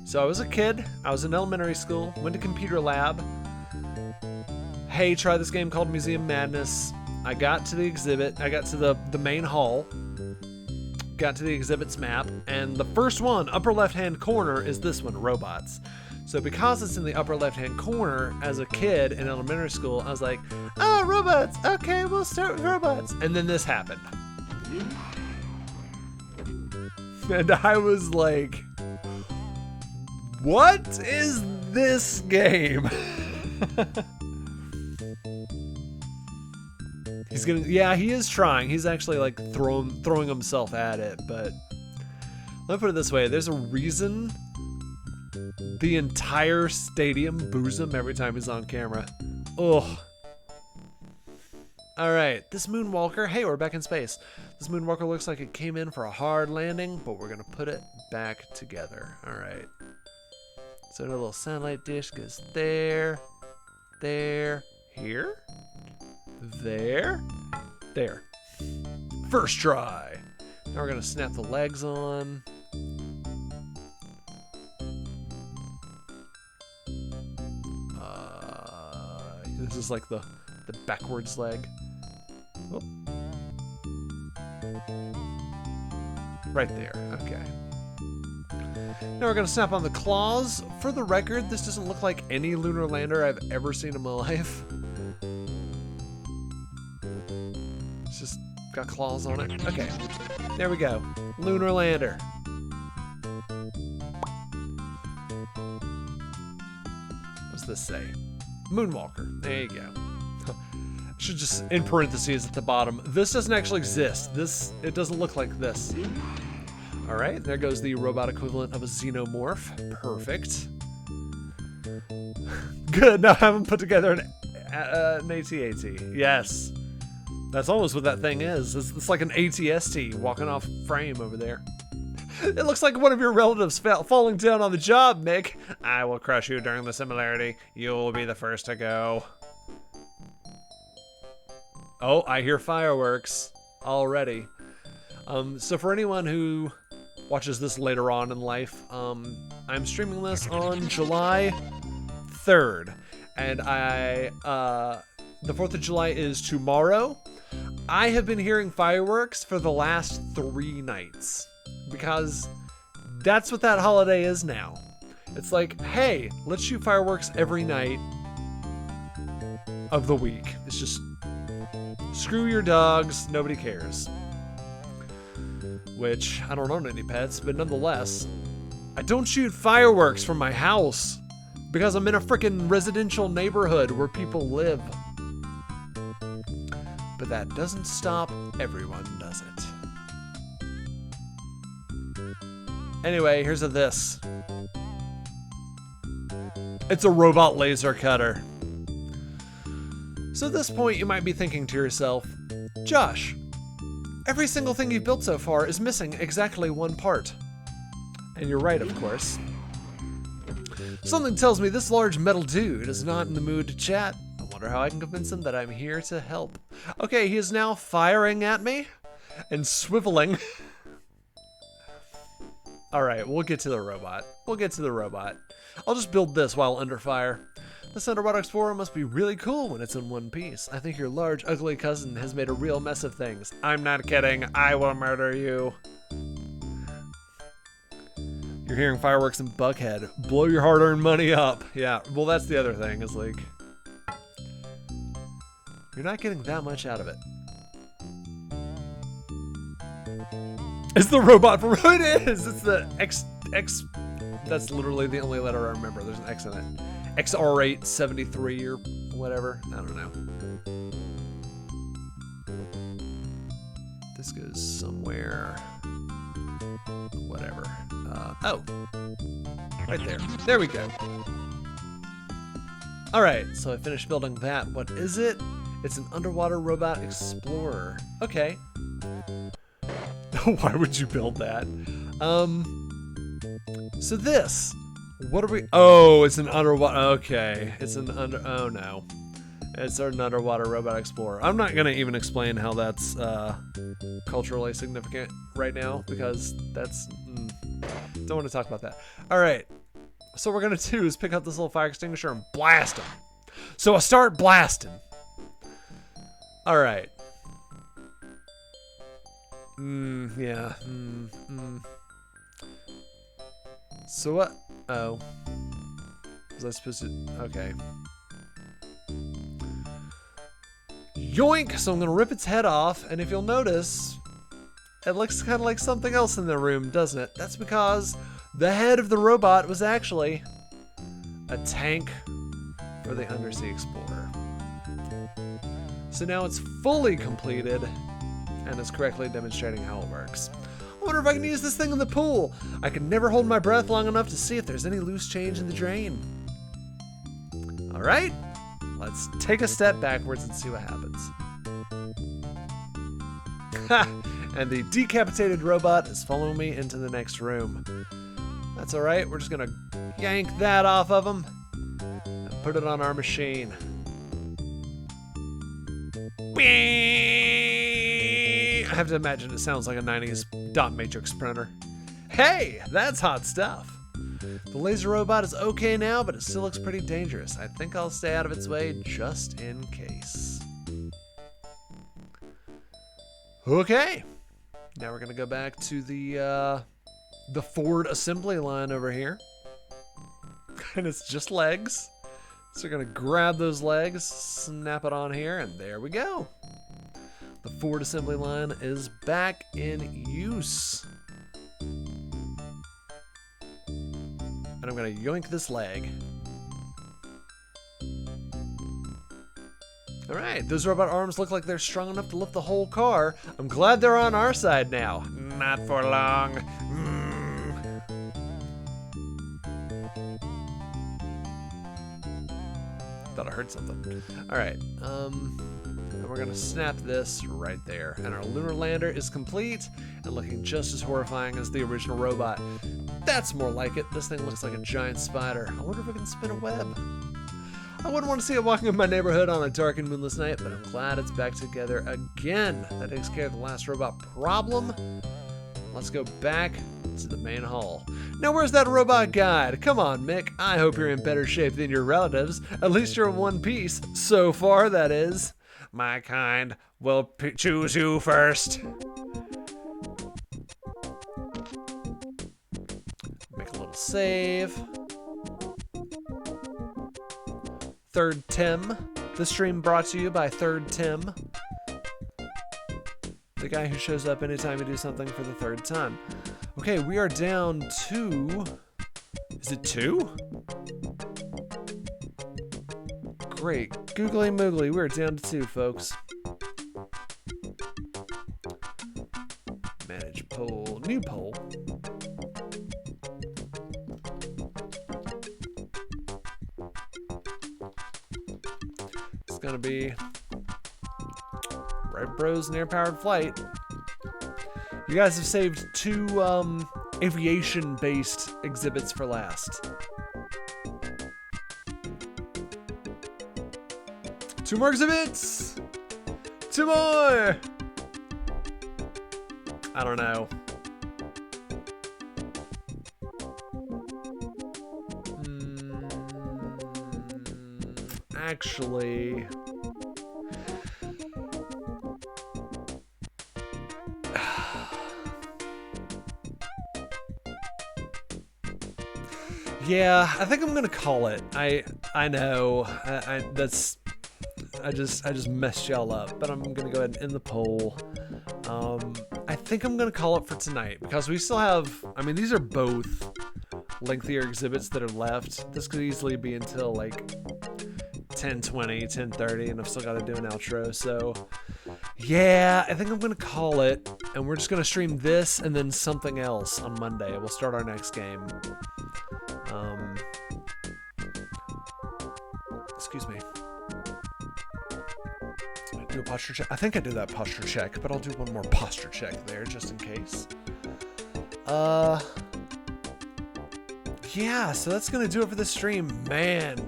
So I was a kid. I was in elementary school. Went to computer lab. Hey, try this game called Museum Madness. I got to the exhibit. I got to the main hall. Got to the exhibit's map, and the first one, upper left-hand corner, is this one, robots. So because it's in the upper left-hand corner, as a kid in elementary school, I was like, oh, robots. Okay, we'll start with robots. And then this happened. And I was like, what is this game? He's gonna, yeah, he is trying. He's actually like throwing himself at it, but let me put it this way. There's a reason the entire stadium boos him every time he's on camera. Ugh. All right, this moonwalker, hey, we're back in space. This moonwalker looks like it came in for a hard landing, but we're gonna put it back together. All right. So the little satellite dish goes there, there, here, there, there. First try. Now we're gonna snap the legs on. This is like the backwards leg. Oh. Right there, okay. Now we're gonna snap on the claws. For the record, this doesn't look like any lunar lander I've ever seen in my life. It's just got claws on it. Okay, there we go. Lunar lander. What's this say? Moonwalker. There you go. Should just, in parentheses at the bottom, this doesn't actually exist. It doesn't look like this. All right, there goes the robot equivalent of a xenomorph. Perfect. Good, now I haven't put together an AT-AT. Yes. That's almost what that thing is. It's like an ATST walking off frame over there. It looks like one of your relatives falling down on the job, Mick. I will crush you during the similarity. You will be the first to go. Oh, I hear fireworks already. So for anyone who watches this later on in life, I'm streaming this on July 3rd. And the 4th of July is tomorrow. I have been hearing fireworks for the last 3 nights. Because that's what that holiday is now. It's like, hey, let's shoot fireworks every night of the week. It's just, screw your dogs, nobody cares. Which, I don't own any pets, but nonetheless, I don't shoot fireworks from my house because I'm in a freaking residential neighborhood where people live. But that doesn't stop everyone, does it? Anyway, here's this. It's a robot laser cutter. So at this point, you might be thinking to yourself, Josh, every single thing you've built so far is missing exactly one part. And you're right, of course. Something tells me this large metal dude is not in the mood to chat. I wonder how I can convince him that I'm here to help. Okay, he is now firing at me and swiveling. All right, we'll get to the robot. I'll just build this while under fire. This underwater explorer must be really cool when it's in one piece. I think your large, ugly cousin has made a real mess of things. I'm not kidding. I will murder you. You're hearing fireworks in Buckhead. Blow your hard-earned money up. Yeah, well, that's the other thing, is like, you're not getting that much out of it. It's the robot from who it is. It's the X. That's literally the only letter I remember. There's an X in it. XR873 or whatever. I don't know. This goes somewhere. Whatever. Oh. Right there. There we go. All right, so I finished building that. What is it? It's an underwater robot explorer. Okay. Why would you build that? So this, what are we? Oh, it's an underwater. Okay, it's an oh no, it's an underwater robot explorer. I'm not gonna even explain how that's culturally significant right now because that's don't want to talk about that. All right, so what we're gonna do is pick up this little fire extinguisher and blast him. So I start blasting. All right. Yeah. So what? Oh. Was I supposed to? Okay. Yoink! So I'm gonna rip its head off, and if you'll notice, it looks kind of like something else in the room, doesn't it? That's because the head of the robot was actually a tank for the undersea explorer. So now it's fully completed and is correctly demonstrating how it works. I wonder if I can use this thing in the pool. I can never hold my breath long enough to see if there's any loose change in the drain. All right, let's take a step backwards and see what happens. Ha! And the decapitated robot is following me into the next room. That's all right, we're just gonna yank that off of him and put it on our machine. I have to imagine it sounds like a 90s dot matrix printer. Hey, that's hot stuff. The laser robot is okay now, but it still looks pretty dangerous. I think I'll stay out of its way just in case. Okay, now we're gonna go back to the Ford assembly line over here. And it's just legs. So we're gonna grab those legs, snap it on here, and there we go. The Ford assembly line is back in use. And I'm gonna yoink this leg. All right, those robot arms look like they're strong enough to lift the whole car. I'm glad they're on our side now. Not for long. Thought I heard something. All right, and we're gonna snap this right there. And our lunar lander is complete and looking just as horrifying as the original robot. That's more like it. This thing looks like a giant spider. I wonder if we can spin a web. I wouldn't want to see it walking in my neighborhood on a dark and moonless night, but I'm glad it's back together again. That takes care of the last robot problem. Let's go back to the main hall. Now where's that robot guide? Come on, Mick. I hope you're in better shape than your relatives. At least you're in one piece. So far, that is. My kind will choose you first. Make a little save. Third Tim. This stream brought to you by Third Tim. The guy who shows up anytime you do something for the third time. Okay, we are down to... Is it 2? Great. Googly moogly, we're down to 2, folks. Manage poll. New poll. It's gonna be... Red Bros and air-powered flight. You guys have saved 2 aviation-based exhibits for last. 2 more exhibits! 2 more! I don't know. Actually... Yeah, I think I'm gonna call it. I know. I just messed y'all up, but I'm gonna go ahead and end the poll. I think I'm gonna call it for tonight because we still have. I mean, these are both lengthier exhibits that are left. This could easily be until like 10:20, 10:30, and I've still got to do an outro. So yeah, I think I'm gonna call it, and we're just gonna stream this and then something else on Monday. We'll start our next game. So Excuse me. Do a posture check. I think I did that posture check, but I'll do one more posture check there just in case. Yeah, so that's gonna do it for this stream. Man,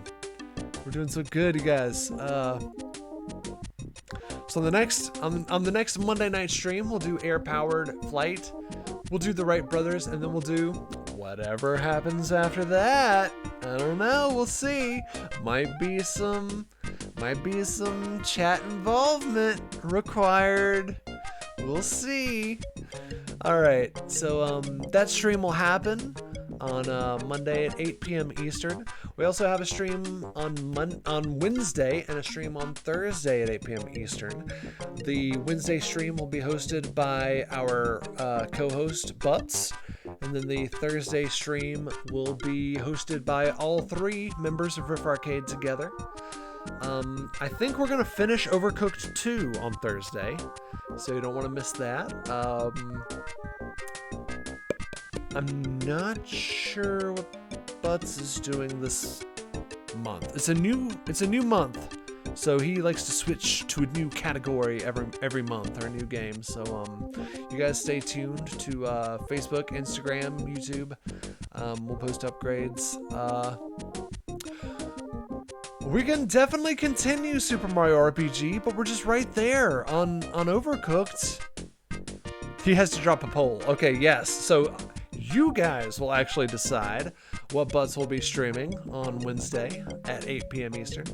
we're doing so good, you guys. So on the next Monday night stream, we'll do air-powered flight. We'll do the Wright brothers, and then we'll do whatever happens after that. I don't know. We'll see. Might be some chat involvement required. We'll see. All right. So that stream will happen on Monday at 8 p.m. Eastern. We also have a stream on Wednesday and a stream on Thursday at 8 p.m. Eastern. The Wednesday stream will be hosted by our co-host Butts, and then the Thursday stream will be hosted by all 3 members of Riff Arcade together. I think we're gonna finish Overcooked 2 on Thursday, so you don't want to miss that. I'm not sure what Butts is doing this month. It's a new month, so he likes to switch to a new category every month or a new game. So you guys stay tuned to Facebook, Instagram, YouTube. We'll post upgrades. We can definitely continue Super Mario RPG, but we're just right there on Overcooked. He has to drop a poll. Okay, yes. So you guys will actually decide what Butts will be streaming on Wednesday at 8 p.m. Eastern.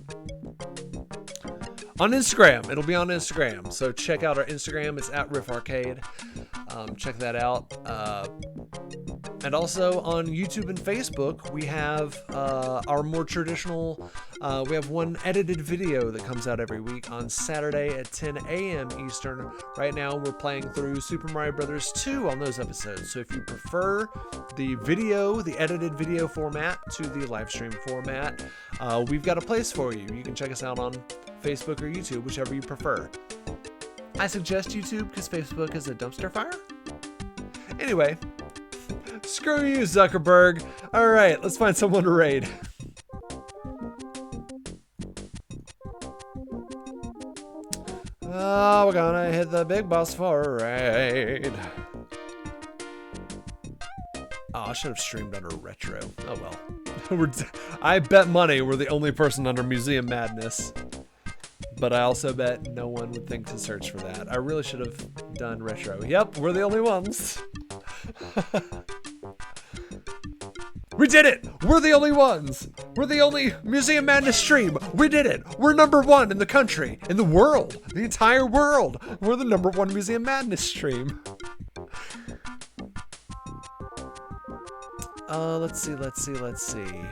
On Instagram. It'll be on Instagram. So check out our Instagram. It's at Riff Arcade. Check that out. And also on YouTube and Facebook, we have our more traditional, we have one edited video that comes out every week on Saturday at 10 a.m. Eastern. Right now, we're playing through Super Mario Bros. 2 on those episodes. So if you prefer the video, the edited video format to the live stream format, we've got a place for you. You can check us out on Facebook or YouTube, whichever you prefer. I suggest YouTube because Facebook is a dumpster fire. Anyway, screw you, Zuckerberg. All right, let's find someone to raid. Oh, we're gonna hit the big boss for a raid. Oh, I should have streamed under retro. Oh well. I bet money we're the only person under Museum Madness. But I also bet no one would think to search for that. I really should have done retro. Yep, we're the only ones. We did it! We're the only ones! We're the only Museum Madness stream! We did it! We're #1 in the country, in the world, the entire world! We're the #1 Museum Madness stream. Let's see.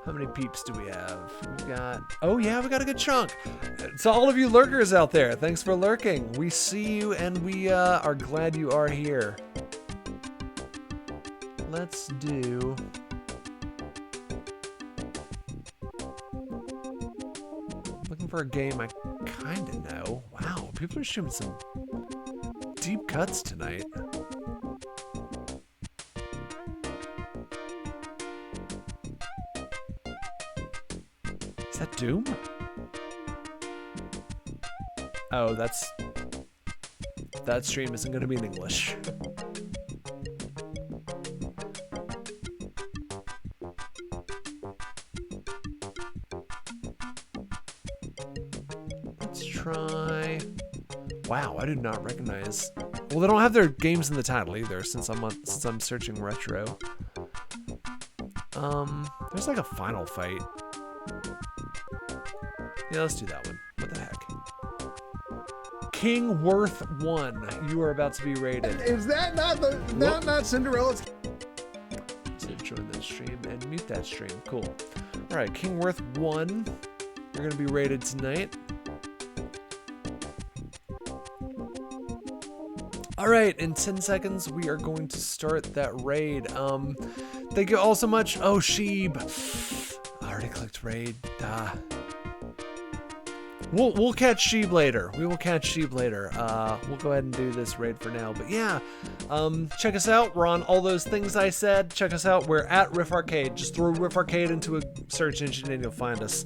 How many peeps do we have? We've got... Oh yeah, we got a good chunk. To all of you lurkers out there, thanks for lurking. We see you and we are glad you are here. Let's do... Looking for a game I kind of know. Wow, people are shooting some deep cuts tonight. Is that Doom? Oh, that stream isn't going to be in English. Let's try... Wow, I did not recognize... Well, they don't have their games in the title either, since I'm searching retro. There's like a final fight. Yeah, let's do that one. What the heck? King Worth 1. You are about to be rated. Is that not Cinderella's? So join that stream and mute that stream. Cool. All right, King Worth 1. You're gonna be rated tonight. All right, in 10 seconds, we are going to start that raid. Thank you all so much. Oh, Sheeb. I already clicked raid. we'll catch Sheeb later. We will catch Sheeb later. We'll go ahead and do this raid for now. But yeah, check us out. We're on all those things I said. Check us out. We're at Riff Arcade. Just throw Riff Arcade into a search engine and you'll find us.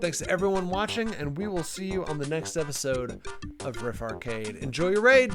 Thanks to everyone watching, and we will see you on the next episode of Riff Arcade. Enjoy your raid.